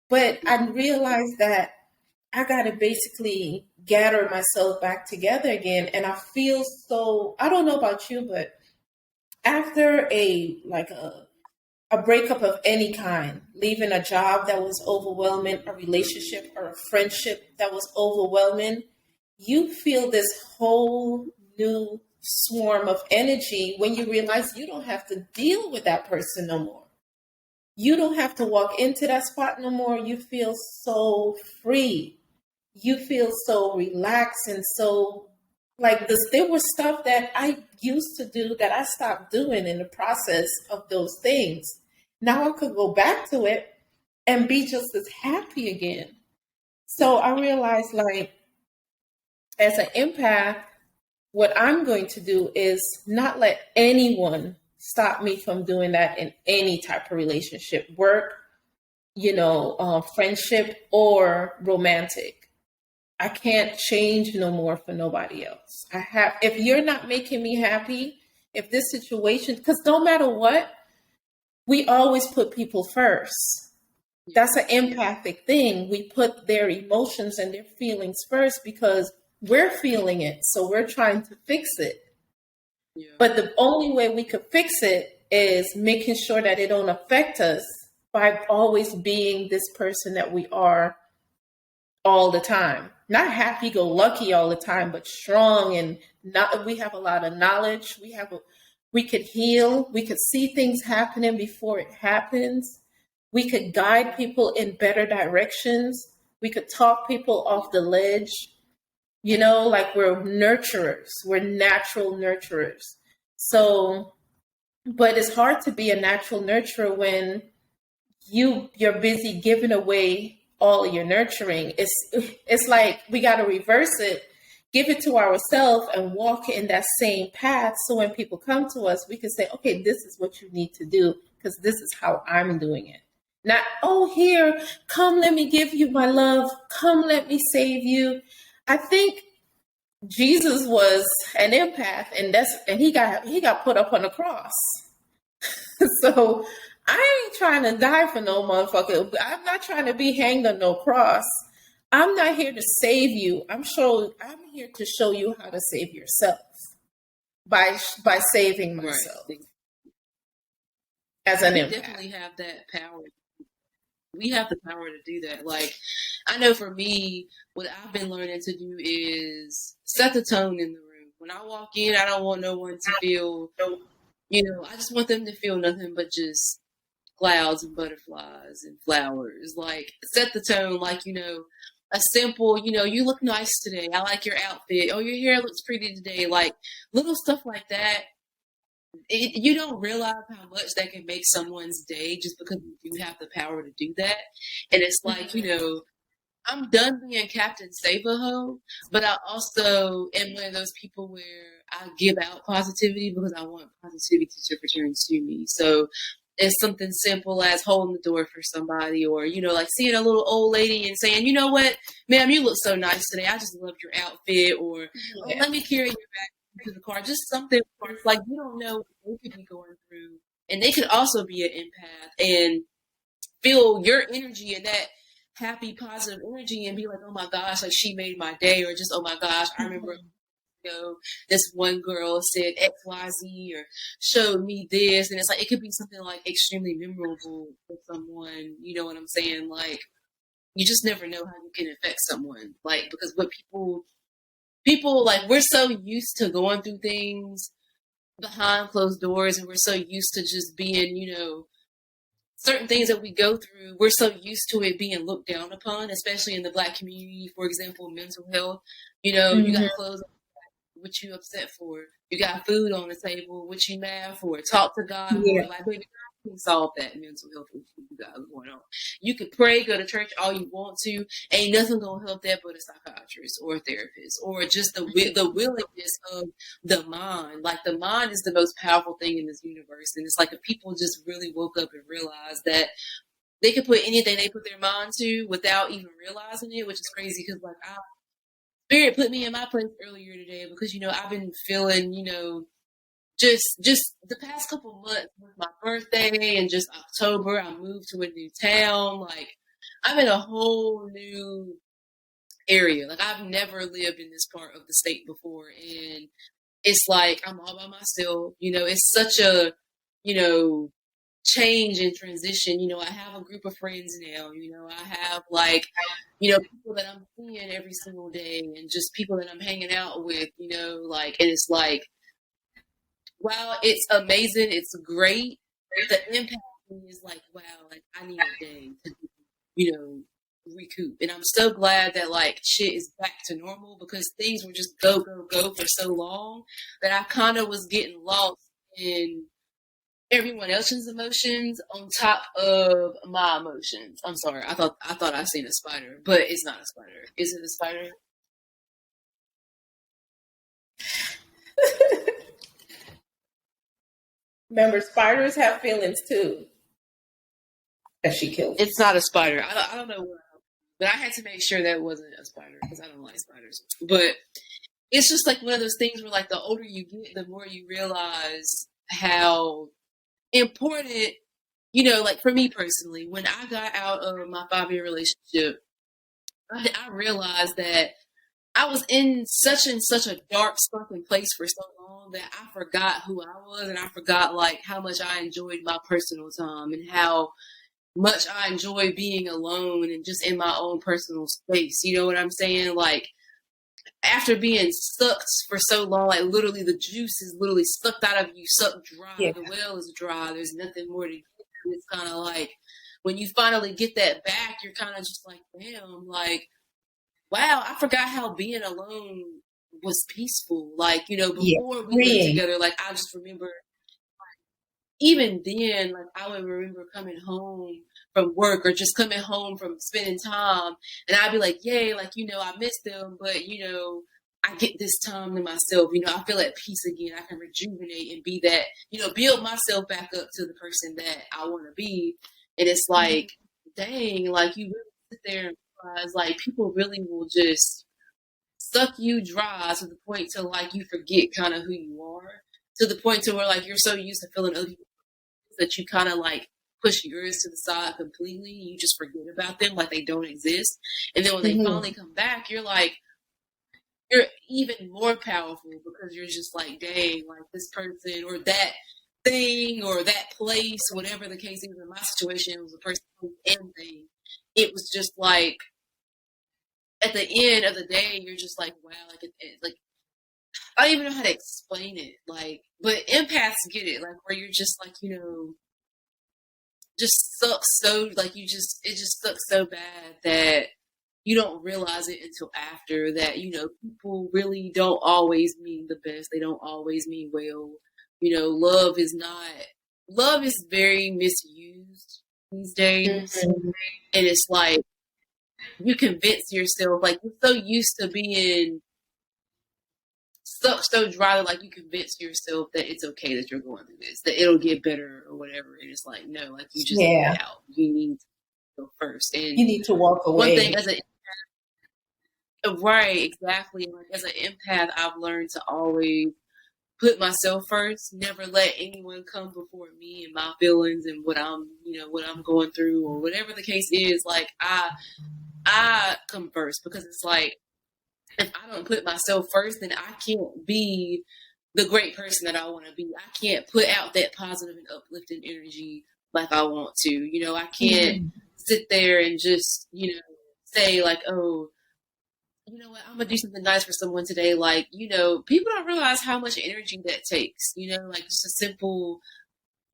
But I realized that I got to basically gather myself back together again. And I feel so, I don't know about you, but after a breakup of any kind, leaving a job that was overwhelming, a relationship or a friendship that was overwhelming, you feel this whole new swarm of energy when you realize you don't have to deal with that person no more. You don't have to walk into that spot no more. You feel so free. You feel so relaxed and so Like this, there was stuff that I used to do that I stopped doing in the process of those things. Now I could go back to it and be just as happy again. So I realized, like, as an empath, what I'm going to do is not let anyone stop me from doing that in any type of relationship, work, friendship or romantic. I can't change no more for nobody else. If you're not making me happy, if this situation, because no matter what, we always put people first. That's an empathic thing. We put their emotions and their feelings first because we're feeling it. So we're trying to fix it. Yeah. But the only way we could fix it is making sure that it don't affect us by always being this person that we are all the time. Not happy go lucky all the time, but strong, and not we have a lot of knowledge. We could heal, we could see things happening before it happens. We could guide people in better directions. We could talk people off the ledge. Like we're nurturers. We're natural nurturers. So, but it's hard to be a natural nurturer when you're busy giving away all of your nurturing. It's like we got to reverse it, give it to ourselves, and walk in that same path. So when people come to us, we can say, okay, this is what you need to do because this is how I'm doing it. Not, oh, here, come, let me give you my love. Come, let me save you. I think Jesus was an empath, and he got put up on the cross. So I ain't trying to die for no motherfucker. I'm not trying to be hanged on no cross. I'm not here to save you. I'm here to show you how to save yourself by saving myself. Right. As an we empath. Definitely have that power. We have the power to do that. Like, I know for me, what I've been learning to do is set the tone in the room. When I walk in, I don't want no one to feel, I just want them to feel nothing but just clouds and butterflies and flowers. Like, set the tone, like, a simple, you look nice today. I like your outfit. Oh, your hair looks pretty today. Like, little stuff like that. You don't realize how much that can make someone's day just because you do have the power to do that. And it's like, I'm done being Captain Save-A-Ho, but I also am one of those people where I give out positivity because I want positivity to return to me. So it's something simple as holding the door for somebody, or, like seeing a little old lady and saying, you know what, ma'am, you look so nice today. I just love your outfit. Or, oh, let me carry your bag to the car. Just something like you don't know what they could be going through. And they could also be an empath and feel your energy and that happy, positive energy and be like, oh my gosh, like she made my day. Or just, oh my gosh, I remember this one girl said XYZ or showed me this. And it's like, it could be something like extremely memorable for someone. You know what I'm saying? Like, you just never know how you can affect someone. Like, because what people like, we're so used to going through things behind closed doors, and we're so used to just being, certain things that we go through, we're so used to it being looked down upon, especially in the Black community. For example, mental health. You got clothes, what you upset for. You got food on the table, what you mad for. Talk to God. Yeah. Like, baby, God can solve that mental health issue you got going on. You can pray, go to church all you want to. Ain't nothing gonna help that but a psychiatrist or a therapist, or just the willingness of the mind. Like, the mind is the most powerful thing in this universe, and it's like if people just really woke up and realized that they could put anything they put their mind to without even realizing it, which is crazy because, like, Spirit put me in my place earlier today because, I've been feeling, just the past couple months with my birthday and just October, I moved to a new town. Like, I'm in a whole new area. Like, I've never lived in this part of the state before. And it's like, I'm all by myself. It's such a, change and transition. I have a group of friends now. I have people that I'm seeing every single day, and just people that I'm hanging out with, and it's like, wow, it's amazing. It's great. The impact is like, wow, like I need a day to, recoup. And I'm so glad that like shit is back to normal, because things were just go, go, go for so long that I kind of was getting lost in everyone else's emotions on top of my emotions. I'm sorry. I thought I seen a spider, but it's not a spider. Is it a spider? Remember, spiders have feelings too. That she killed. It's not a spider. I don't know what, but I had to make sure that wasn't a spider because I don't like spiders. But it's just like one of those things where like the older you get, the more you realize how important, you know, like for me personally, when I got out of my 5-year relationship, I realized that I was in such a dark, sunken place for so long that I forgot who I was, and I forgot like how much I enjoyed my personal time and how much I enjoy being alone and just in my own personal space. You know what I'm saying? Like after being sucked for so long, like literally the juice is literally sucked out of you, sucked dry. Yeah. The well is dry. There's nothing more to get. It's kind of like when you finally get that back, you're kind of just like, damn, like, wow, I forgot how being alone was peaceful. Like, you know, before we lived together, like I just remember even then, like I would remember coming home from work or just coming home from spending time, and I'd be like, yay, like, you know, I miss them, but, you know, I get this time to myself, you know, I feel at peace again. I can rejuvenate and be that, you know, build myself back up to the person that I want to be. And it's like, dang, like you really sit there and realize like people really will just suck you dry to the point to like you forget kind of who you are, to the point to where like you're so used to feeling other people that you kind of like push yours to the side completely. You just forget about them like they don't exist. And then when they finally come back, you're like, you're even more powerful because you're just like, dang, like this person or that thing or that place, whatever the case is. In my situation, it was a person and thing. It was just like, at the end of the day, you're just like, wow, like I don't even know how to explain it. Like, but empaths get it, like where you're just like, you know, just sucks so like it just sucks so bad that you don't realize it until after that, you know, people really don't always mean the best. They don't always mean well. You know, love is very misused these days. And it's like you convince yourself, like you're so used to being so dry that like you convince yourself that it's okay that you're going through this, that it'll get better or whatever. And it's like, no, like you just need out. You need to go first. And you need to walk away. One thing as right, exactly. Like as an empath, I've learned to always put myself first, never let anyone come before me and my feelings and what I'm going through or whatever the case is. Like I come first because it's like, if I don't put myself first, then I can't be the great person that I want to be. I can't put out that positive and uplifting energy like I want to. You know, I can't sit there and just, you know, say like, oh, you know what, I'm going to do something nice for someone today. Like, you know, people don't realize how much energy that takes, you know, like just a simple,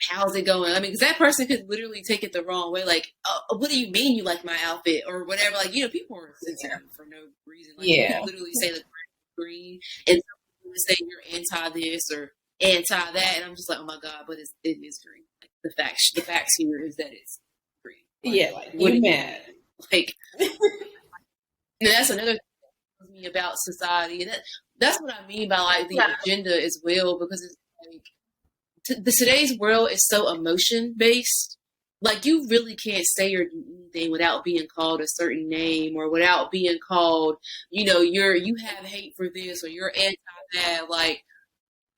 how's it going? I mean, because that person could literally take it the wrong way. Like, what do you mean you like my outfit or whatever? Like, you know, people are sensitive for no reason. Like, you can literally say the green and someone say you're anti this or anti that, and I'm just like, oh my god, but it is green. Like, the facts here is that it's green. Like, what you mad? Like, and that's another thing that tells me about society, and that's what I mean by like the agenda as well, because it's like. Today's world is so emotion based. Like you really can't say or do anything without being called a certain name or without being called, you know, you have hate for this or you're anti that. Like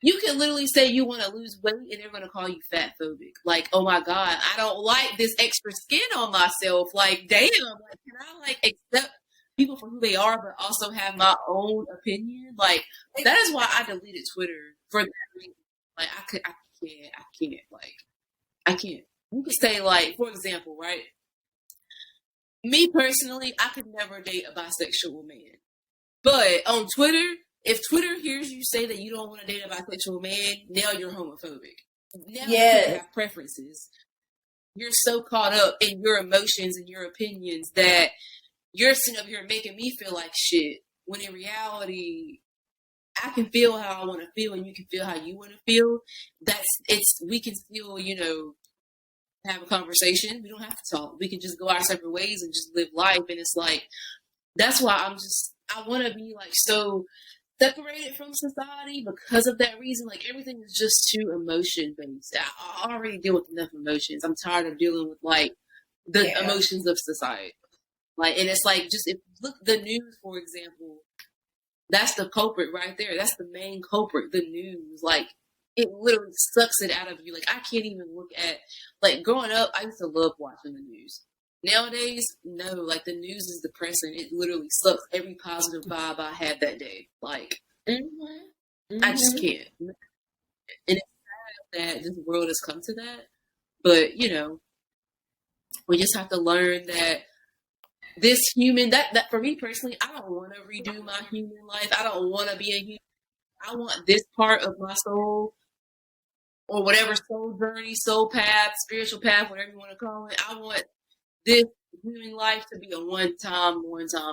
you can literally say you want to lose weight and they're going to call you fat phobic. Like, oh my god, I don't like this extra skin on myself. Like, damn, like can I like accept people for who they are, but also have my own opinion? Like that is why I deleted Twitter for that reason. Like I can't. Like, I can't. You could say, like, for example, right? Me personally, I could never date a bisexual man. But on Twitter, if Twitter hears you say that you don't want to date a bisexual man, now you're homophobic. Now you have preferences. You're so caught up in your emotions and your opinions that you're sitting up here making me feel like shit. When in reality, I can feel how I want to feel, and you can feel how you want to feel. We can still, have a conversation. We don't have to talk. We can just go our separate ways and just live life. And it's like, that's why I want to be like so separated from society because of that reason. Like, everything is just too emotion based. I already deal with enough emotions. I'm tired of dealing with like the emotions of society. Like, and it's like, just if look the news, for example, that's the culprit right there. That's the main culprit, the news. Like, it literally sucks it out of you. Like, I can't even look at, like, growing up, I used to love watching the news. Nowadays, no, like, the news is depressing. It literally sucks every positive vibe I had that day. Like, I just can't. And it's sad that this world has come to that. But, we just have to learn that this human, that for me personally, I don't want to redo my human life. I don't want to be a human. I want this part of my soul, or whatever soul journey, soul path, spiritual path, whatever you want to call it. I want this human life to be a one-time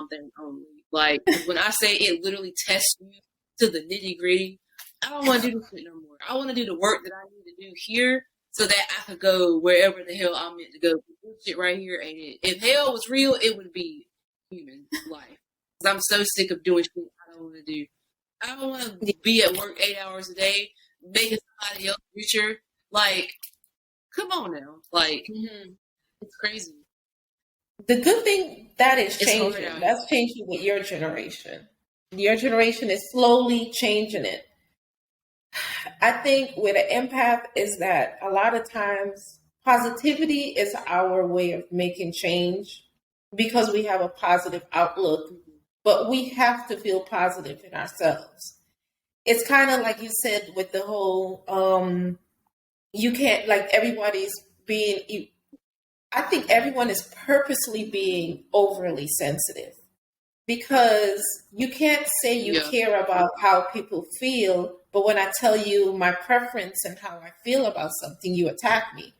thing only. Like, when I say it literally tests you to the nitty-gritty, I don't want to do this shit no more. I want to do the work that I need to do here so that I could go wherever the hell I'm meant to go. This shit right here ain't it. If hell was real, it would be human life. Because I'm so sick of doing shit I don't want to do. I don't want to be at work 8 hours a day, making somebody else richer. Like, come on now. Like, it's crazy. The good thing that is changing. That's changing with your generation. Your generation is slowly changing it. I think with an empath is that a lot of times positivity is our way of making change because we have a positive outlook, but we have to feel positive in ourselves. It's kind of like you said with the whole, you can't, like, everybody's being, I think everyone is purposely being overly sensitive because you can't say you care about how people feel, but when I tell you my preference and how I feel about something, you attack me.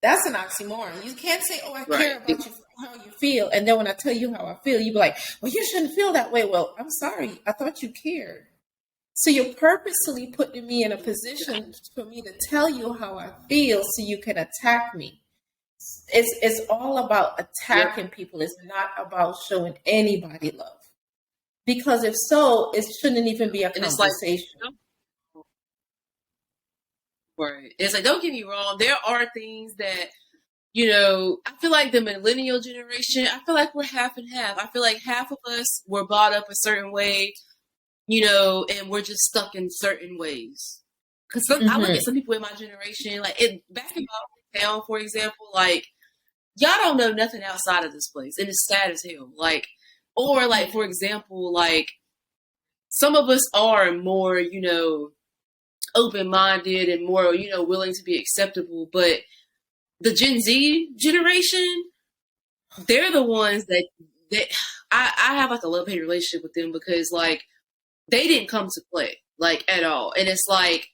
That's an oxymoron. You can't say, oh, I care about you, how you feel. And then when I tell you how I feel, you be like, well, you shouldn't feel that way. Well, I'm sorry. I thought you cared. So you're purposely putting me in a position for me to tell you how I feel so you can attack me. It's all about attacking people. It's not about showing anybody love. Because if so, it shouldn't even be a conversation. Right. It's like, don't get me wrong. There are things that, I feel like the millennial generation, I feel like we're half and half. I feel like half of us were brought up a certain way, and we're just stuck in certain ways. Because I look at some people in my generation, like, back in my town, for example, like, y'all don't know nothing outside of this place. And it's sad as hell. Like, or like, for example, like, some of us are more, open-minded and more, willing to be acceptable. But the Gen Z generation, they're the ones that I have like a love-hate relationship with them because, like, they didn't come to play, like, at all. And it's like,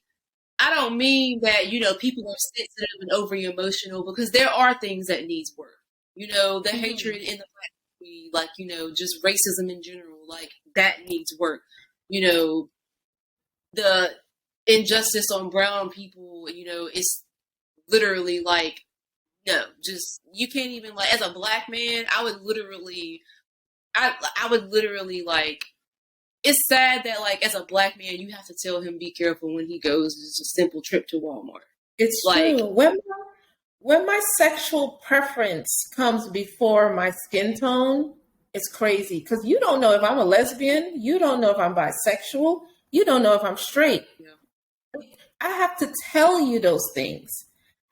I don't mean that, people are sensitive and over emotional, because there are things that needs work. The hatred in the black community, like, just racism in general, like, that needs work. The injustice on brown people, it's literally like, no, just, you can't even, like, as a black man, I would literally like, it's sad that, like, as a black man, you have to tell him be careful when he goes just a simple trip to Walmart. It's like, true. When my sexual preference comes before my skin tone, it's crazy. Because you don't know if I'm a lesbian. You don't know if I'm bisexual. You don't know if I'm straight. Yeah. I have to tell you those things.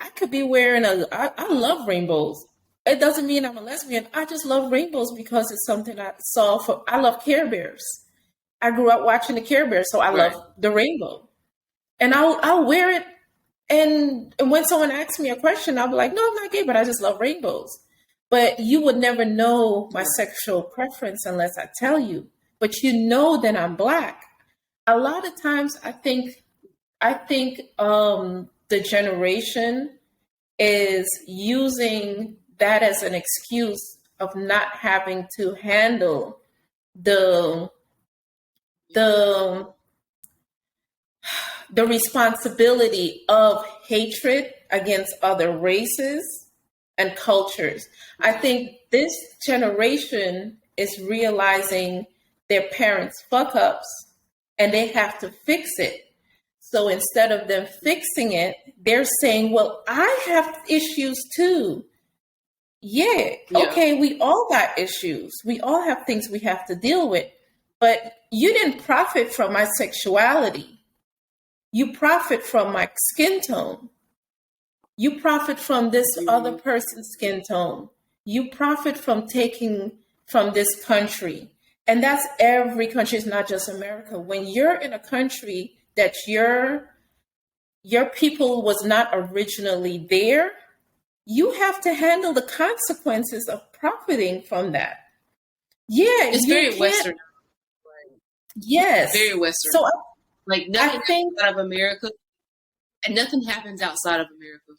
I could be wearing I love rainbows. It doesn't mean I'm a lesbian. I just love rainbows because it's something I saw I love Care Bears. I grew up watching the Care Bears, so I love the rainbow. And I'll wear it. And when someone asks me a question, I'll be like, no, I'm not gay, but I just love rainbows. But you would never know my sexual preference unless I tell you. But that I'm Black. A lot of times I think the generation is using that as an excuse of not having to handle the the the responsibility of hatred against other races and cultures. I think this generation is realizing their parents' fuck ups and they have to fix it. So instead of them fixing it, they're saying, well, I have issues too. Yeah, okay, we all got issues. We all have things we have to deal with. But you didn't profit from my sexuality. You profit from my skin tone. You profit from this other person's skin tone. You profit from taking from this country. And that's every country, it's not just America. When you're in a country that your people was not originally there, you have to handle the consequences of profiting from that. Yeah, it's very Western. Yes, very Western. So like nothing happens out of America, and nothing happens outside of America.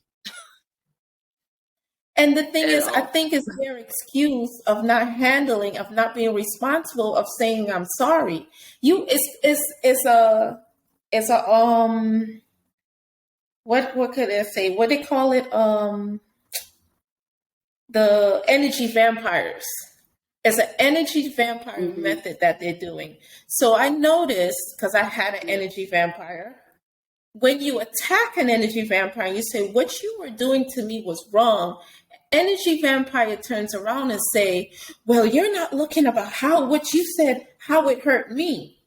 And the thing is, I think it's their excuse of not handling, of not being responsible, of saying I'm sorry. It's a what could I say? What they call it? The energy vampires. It's an energy vampire method that they're doing. So I noticed, because I had an energy vampire, when you attack an energy vampire, you say, what you were doing to me was wrong. Energy vampire turns around and say, well, you're not looking about what you said, how it hurt me.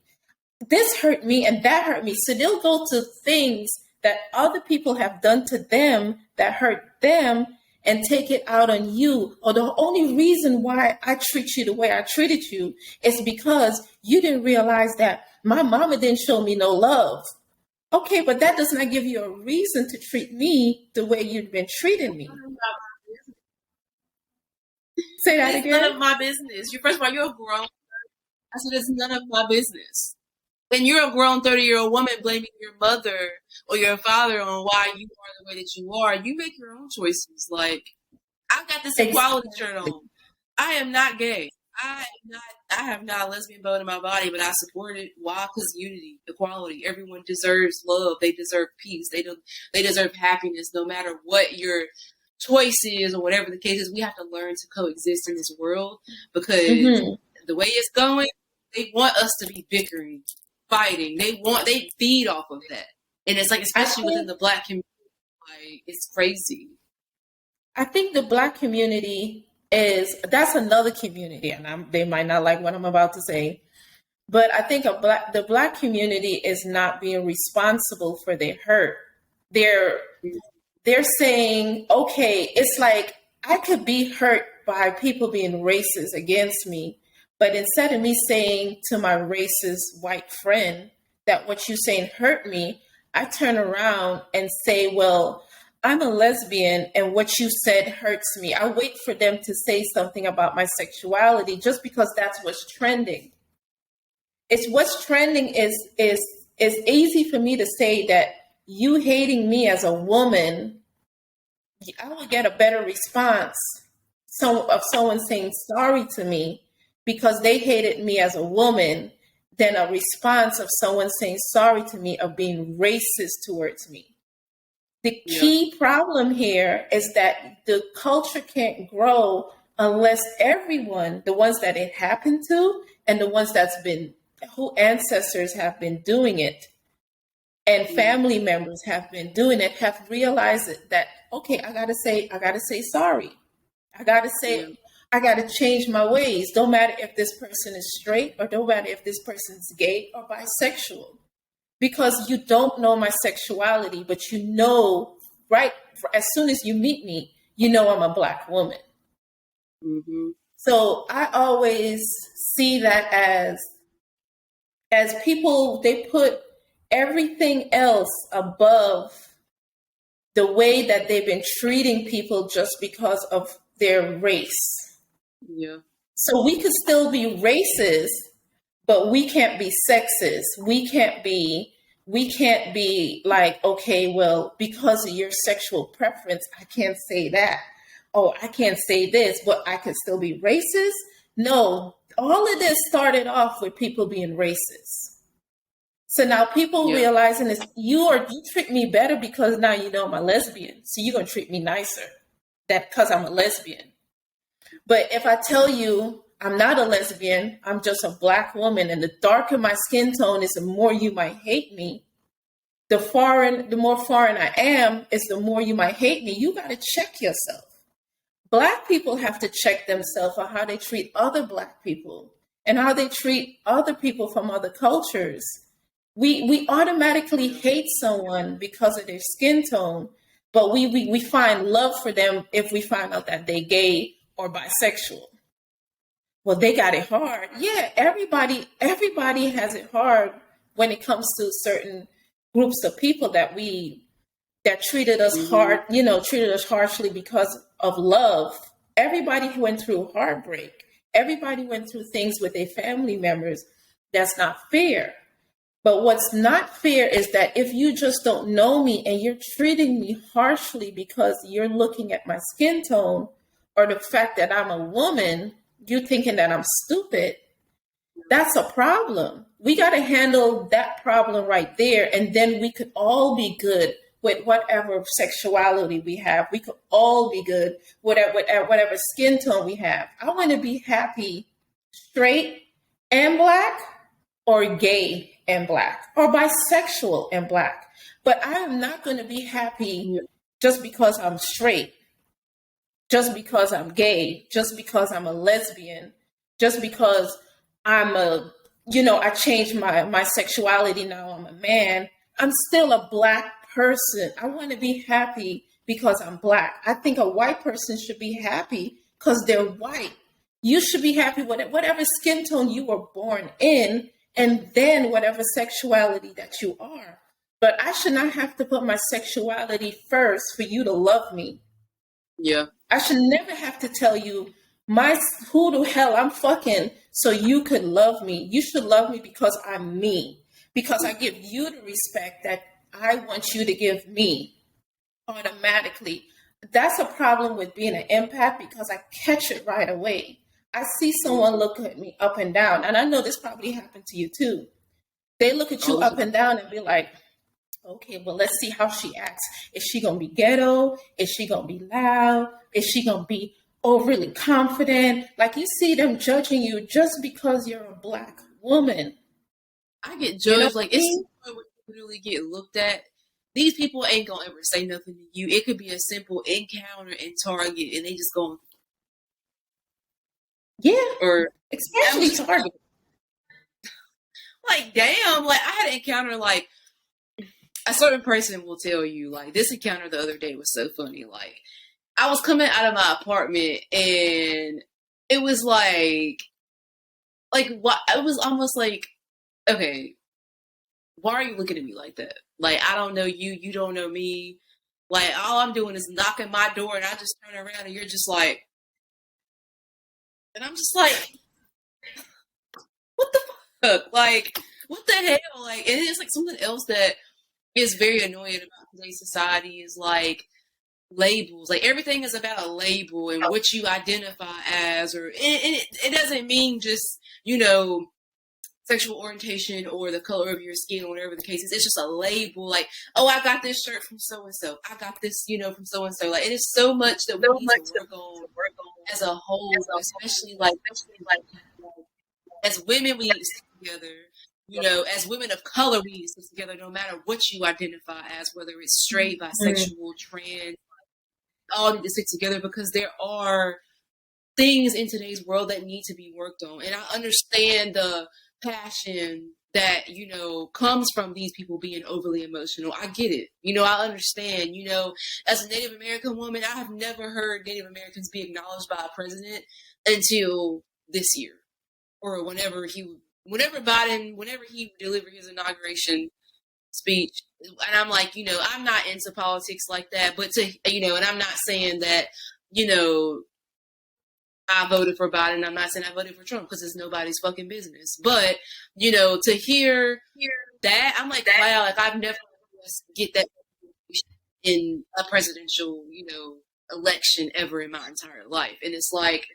This hurt me and that hurt me. So they'll go to things that other people have done to them that hurt them and take it out on you. Or the only reason why I treat you the way I treated you is because you didn't realize that my mama didn't show me no love. Okay, but that does not give you a reason to treat me the way you've been treating me. Say that again. It's none of my business. First of all, you're a grown. I said it's none of my business. And you're a grown 30-year-old woman blaming your mother or your father on why you are the way that you are. You make your own choices. Like, I've got this equality shirt on. I am not gay. I have not a lesbian bone in my body, but I support it. Why? Because unity, equality. Everyone deserves love. They deserve peace. They deserve happiness, no matter what your choice is or whatever the case is. We have to learn to coexist in this world because the way it's going, they want us to be bickering, fighting. They feed off of that. And it's like, especially within the Black community, like, it's crazy. I think the Black community that's another community, and they might not like what I'm about to say, but I think the Black community is not being responsible for their hurt. They're saying, okay, it's like I could be hurt by people being racist against me, but instead of me saying to my racist white friend that what you saying hurt me, I turn around and say, well, I'm a lesbian and what you said hurts me. I wait for them to say something about my sexuality just because that's what's trending. It's what's trending is easy for me to say that you hating me as a woman, I would get a better response of someone saying sorry to me because they hated me as a woman than a response of someone saying sorry to me of being racist towards me. The key problem here is that the culture can't grow unless everyone, the ones that it happened to and the ones who ancestors have been doing it and family members have been doing it, have realized that, okay, I gotta say sorry. I gotta change my ways. Don't matter if this person is straight or don't matter if this person's gay or bisexual. Because you don't know my sexuality, but you know, right, as soon as you meet me, you know I'm a Black woman. Mm-hmm. So I always see that as people, they put everything else above the way that they've been treating people just because of their race. Yeah. So we could still be racist, but we can't be sexist. We can't be like, okay, well, because of your sexual preference, I can't say that. oh, I can't say this, but I can still be racist. No, all of this started off with people being racist. So now people realizing is you treat me better because now you know I'm a lesbian. So you're gonna treat me nicer. That because I'm a lesbian. But if I tell you I'm not a lesbian, I'm just a Black woman, and the darker my skin tone is, the more you might hate me. The more foreign I am, is the more you might hate me. You got to check yourself. Black people have to check themselves on how they treat other Black people and how they treat other people from other cultures. We automatically hate someone because of their skin tone, but we find love for them if we find out that they're gay or bisexual. Well, they got it hard. Yeah, everybody has it hard when it comes to certain groups of people that treated us hard, treated us harshly because of love. Everybody went through heartbreak. Everybody went through things with their family members. That's not fair. But what's not fair is that if you just don't know me and you're treating me harshly because you're looking at my skin tone or the fact that I'm a woman, you're thinking that I'm stupid, that's a problem. We got to handle that problem right there. And then we could all be good with whatever sexuality we have. We could all be good with whatever skin tone we have. I want to be happy, straight and Black, or gay and Black, or bisexual and Black. But I am not going to be happy just because I'm straight, just because I'm gay, just because I'm a lesbian, just because I changed my sexuality. Now I'm a man. I'm still a Black person. I want to be happy because I'm Black. I think a white person should be happy because they're white. You should be happy with whatever skin tone you were born in, and then whatever sexuality that you are. But I should not have to put my sexuality first for you to love me. Yeah. I should never have to tell you who the hell I'm fucking so you could love me. You should love me because I'm me. Because I give you the respect that I want you to give me automatically. That's a problem with being an empath because I catch it right away. I see someone look at me up and down, and I know this probably happened to you too. They look at you up and down and be like, okay, well, let's see how she acts. Is she going to be ghetto? Is she going to be loud? Is she going to be overly confident? Like, you see them judging you just because you're a Black woman. I get judged. Like, it's the point where you literally get looked at. These people ain't going to ever say nothing to you. It could be a simple encounter in Target, and they just go, yeah, or especially Target. Like, damn, like, I had an encounter, like, a certain person will tell you, like, this encounter the other day was so funny. Like, I was coming out of my apartment, and it was like, what? It was almost like, okay, why are you looking at me like that? Like, I don't know you, you don't know me. Like, all I'm doing is knocking my door, and I just turn around, and you're just like, and I'm just like, what the fuck? Like, what the hell? Like, and it's like something else that is very annoying about today's society is like labels. Like, everything is about a label and what you identify as, or it doesn't mean just, sexual orientation or the color of your skin or whatever the case is. It's just a label. Like, oh, I got this shirt from so and so. I got this, from so and so. Like, it is so much that we need to work on as a whole, especially like as women, we need to stick together. As women of color, we need to stick together no matter what you identify as, whether it's straight, bisexual, trans, all need to stick together because there are things in today's world that need to be worked on. And I understand the passion that, comes from these people being overly emotional. I get it. I understand, as a Native American woman, I have never heard Native Americans be acknowledged by a president until this year or whenever he delivered his inauguration speech. And I'm like, I'm not into politics like that, but and I'm not saying that, I voted for Biden. I'm not saying I voted for Trump because it's nobody's fucking business. But, to hear that, I'm like, wow, like I've never get that in a presidential, election ever in my entire life. And it's like,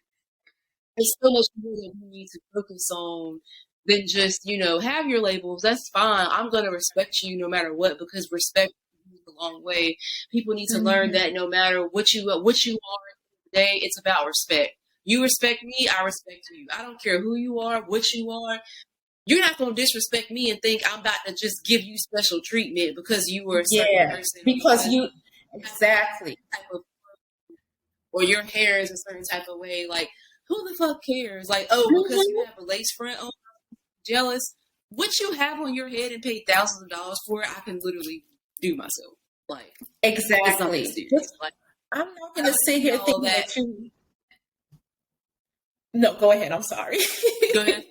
there's so much more that you need to focus on than just, have your labels. That's fine. I'm going to respect you no matter what, because respect goes a long way. People need to learn that no matter what you are today, it's about respect. You respect me, I respect you. I don't care who you are, what you are. You're not going to disrespect me and think I'm about to just give you special treatment because you were a certain person. Because you, exactly. Or your hair is a certain type of way. Like, who the fuck cares? Like, oh, because you have a lace front on, jealous. What you have on your head and paid thousands of dollars for it, I can literally do myself. Like, exactly. It's serious. Like, I'm not going to sit here thinking that you. No, go ahead. I'm sorry. Go ahead.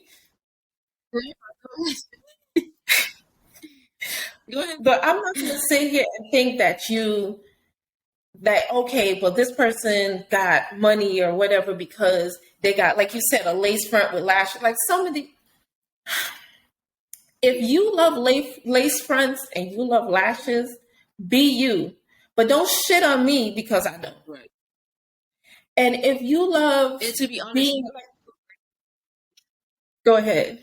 Go ahead. But I'm not going to sit here and think that okay, well, this person got money or whatever because they got, like you said, a lace front with lashes. Like if you love lace fronts and you love lashes, be you. But don't shit on me because I don't. Right. And if you love, and to be honest, go ahead.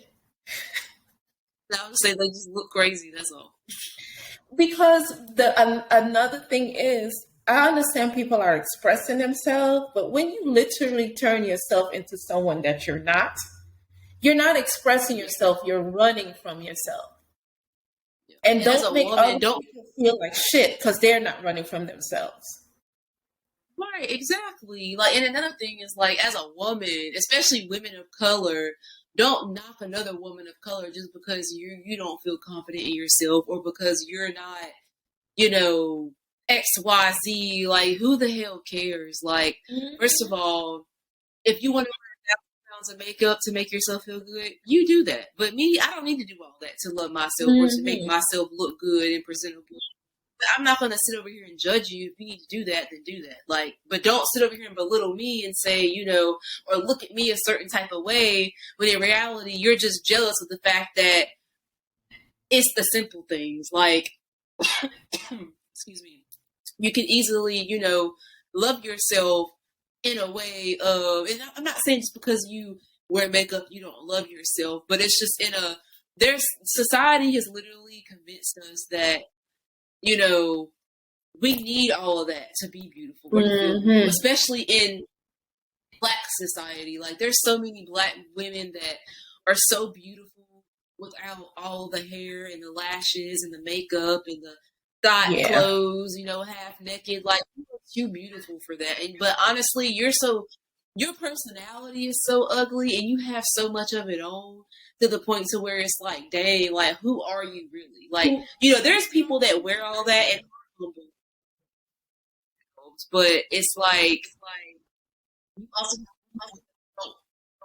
I would say they just look crazy. That's all. Because another thing is, I understand people are expressing themselves, but when you literally turn yourself into someone that you're not expressing yourself. You're running from yourself. Yeah. And don't make other people feel like shit because they're not running from themselves. Right, exactly. Like, and another thing is, like, as a woman, especially women of color, don't knock another woman of color just because you don't feel confident in yourself or because you're not, XYZ. Like, who the hell cares? Like, first of all, if you want to wear pounds of makeup to make yourself feel good, you do that. But me, I don't need to do all that to love myself or to make myself look good and presentable. But I'm not going to sit over here and judge you. If you need to do that, then do that. Like, but don't sit over here and belittle me and say, or look at me a certain type of way, when in reality, you're just jealous of the fact that it's the simple things. Like, excuse me, you can easily, love yourself in a way of, and I'm not saying just because you wear makeup, you don't love yourself, but it's just society has literally convinced us that, we need all of that to be beautiful, especially in Black society. Like, there's so many Black women that are so beautiful without all the hair and the lashes and the makeup and the thought clothes, half naked. Like, you're too beautiful for that. But honestly, your personality is so ugly and you have so much of it on to the point to where it's like, dang, like, who are you really? Like, there's people that wear all that and but it's like you also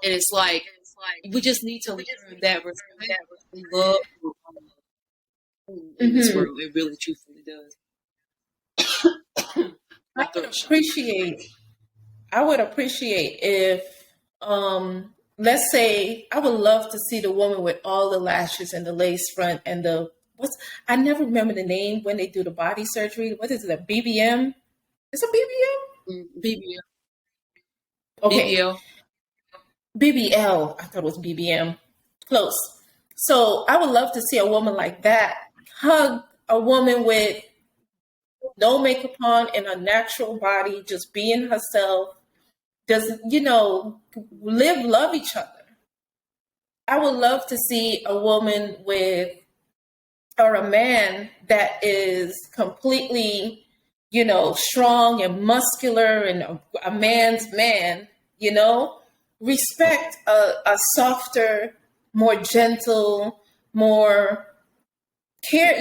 and it's like we just need to learn that we love in this world. It really truthfully does. I would appreciate if let's say I would love to see the woman with all the lashes and the lace front and I never remember the name when they do the body surgery. What is it? A BBM? It's a BBM? BBL. Okay. BBL. BBL. I thought it was BBM. Close. So I would love to see a woman like that hug a woman with no makeup on in a natural body, just being herself, just, love each other. I would love to see a woman or a man that is completely, strong and muscular and a man's man, respect a softer, more gentle, more care,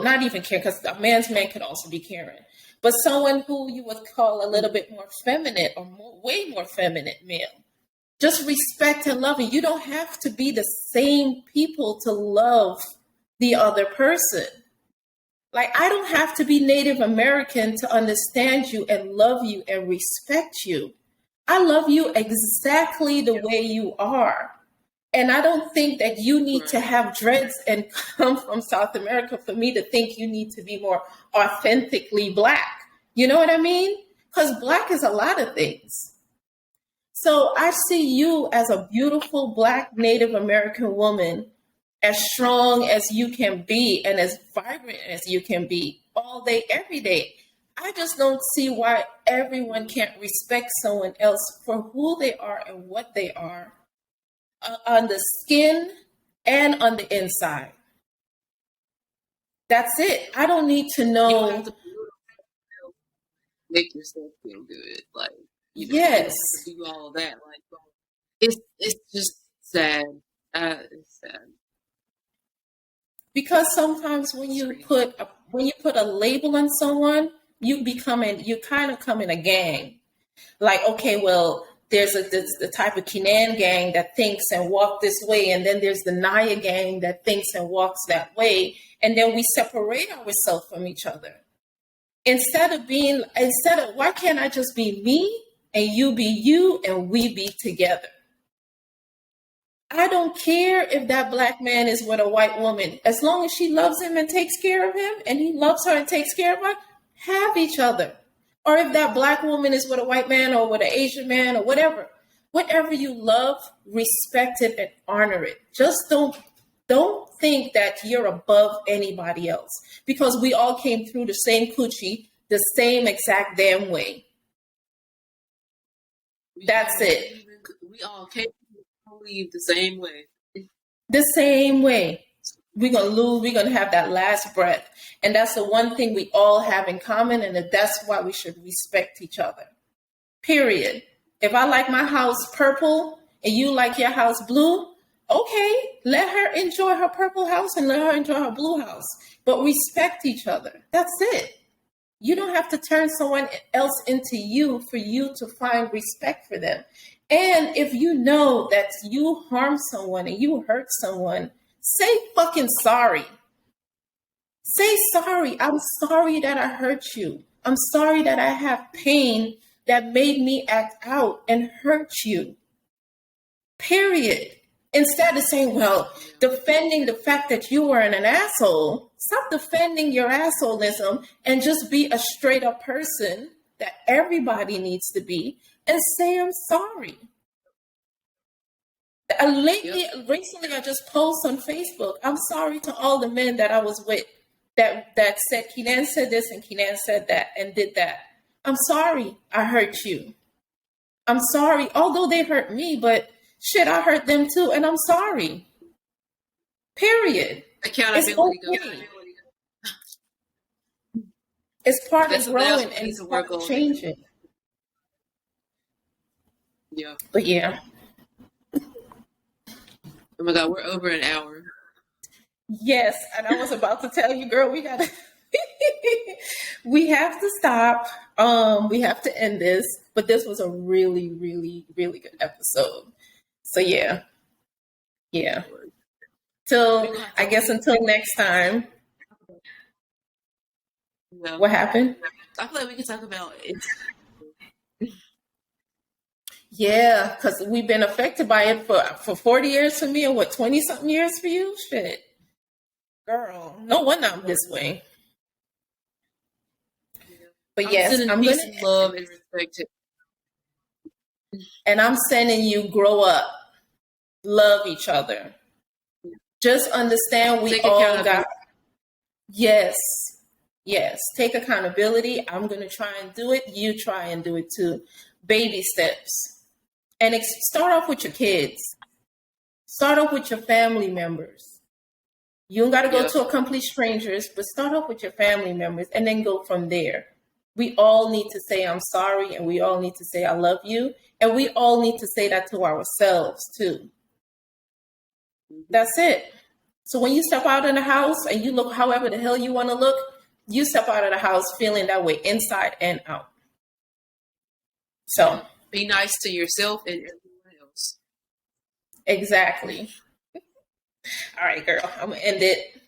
not even care, because a man's man can also be caring, but someone who you would call a little bit more feminine or way more feminine male. Just respect and love. And you don't have to be the same people to love the other person. Like, I don't have to be Native American to understand you and love you and respect you. I love you exactly the way you are. And I don't think that you need to have dreads and come from South America for me to think you need to be more authentically Black. You know what I mean? Because Black is a lot of things. So I see you as a beautiful Black Native American woman, as strong as you can be and as vibrant as you can be all day, every day. I just don't see why everyone can't respect someone else for who they are and what they are on the skin and on the inside. That's it. I don't need to know. You don't have to make yourself feel good. Like, yes, do all of that. Like, it's just sad. It's sad. Because sometimes when you put a label on someone, you kind of come in a gang. Like, okay, well, there's the type of Kinan gang that thinks and walk this way, and then there's the Naya gang that thinks and walks that way, and then we separate ourselves from each other. Instead of why can't I just be me and you be you and we be together? I don't care if that Black man is with a white woman. As long as she loves him and takes care of him, and he loves her and takes care of her, have each other. Or if that Black woman is with a white man or with an Asian man or whatever you love, respect it and honor it. Just don't think that you're above anybody else, because we all came through the same coochie the same exact damn way. That's it. We all came leave the same way. The same way. We're going to have that last breath. And that's the one thing we all have in common, and that's why we should respect each other. Period. If I like my house purple and you like your house blue, okay, let her enjoy her purple house and let her enjoy her blue house. But respect each other. That's it. You don't have to turn someone else into you for you to find respect for them. And if you know that you harm someone and you hurt someone, say fucking sorry. Say sorry. I'm sorry that I hurt you. I'm sorry that I have pain that made me act out and hurt you. Period. Instead of saying, well, defending the fact that you were an asshole, stop defending your assholism and just be a straight up person that everybody needs to be and say, I'm sorry. Recently, I just posted on Facebook, I'm sorry to all the men that I was with that said, Kenan said this and Kenan said that and did that. I'm sorry I hurt you. I'm sorry, although they hurt me, but shit, I hurt them too, and I'm sorry. Period. Accountability. It's part of growing and it's part of changing. Yeah. But yeah. Oh my God, we're over an hour. Yes, and I was about to tell you, girl, we have to stop. We have to end this, but this was a really, really, really good episode. So yeah. Until next time. Yeah. What happened? I feel like we can talk about it. Yeah, because we've been affected by it for 40 years for me, and 20-something years for you? Shit. Girl, no wonder I'm this way. But yes, I'm going to love and respect it. And I'm sending you grow up, love each other. Just understand we all got. Yes. Take accountability. I'm going to try and do it. You try and do it too. Baby steps. And start off with your kids. Start off with your family members. You don't got to go to complete strangers, but start off with your family members and then go from there. We all need to say, I'm sorry, and we all need to say, I love you. And we all need to say that to ourselves too. That's it. So when you step out in the house and you look however the hell you want to look, you step out of the house feeling that way inside and out. So be nice to yourself and everyone else. Exactly. All right, girl, I'm going to end it.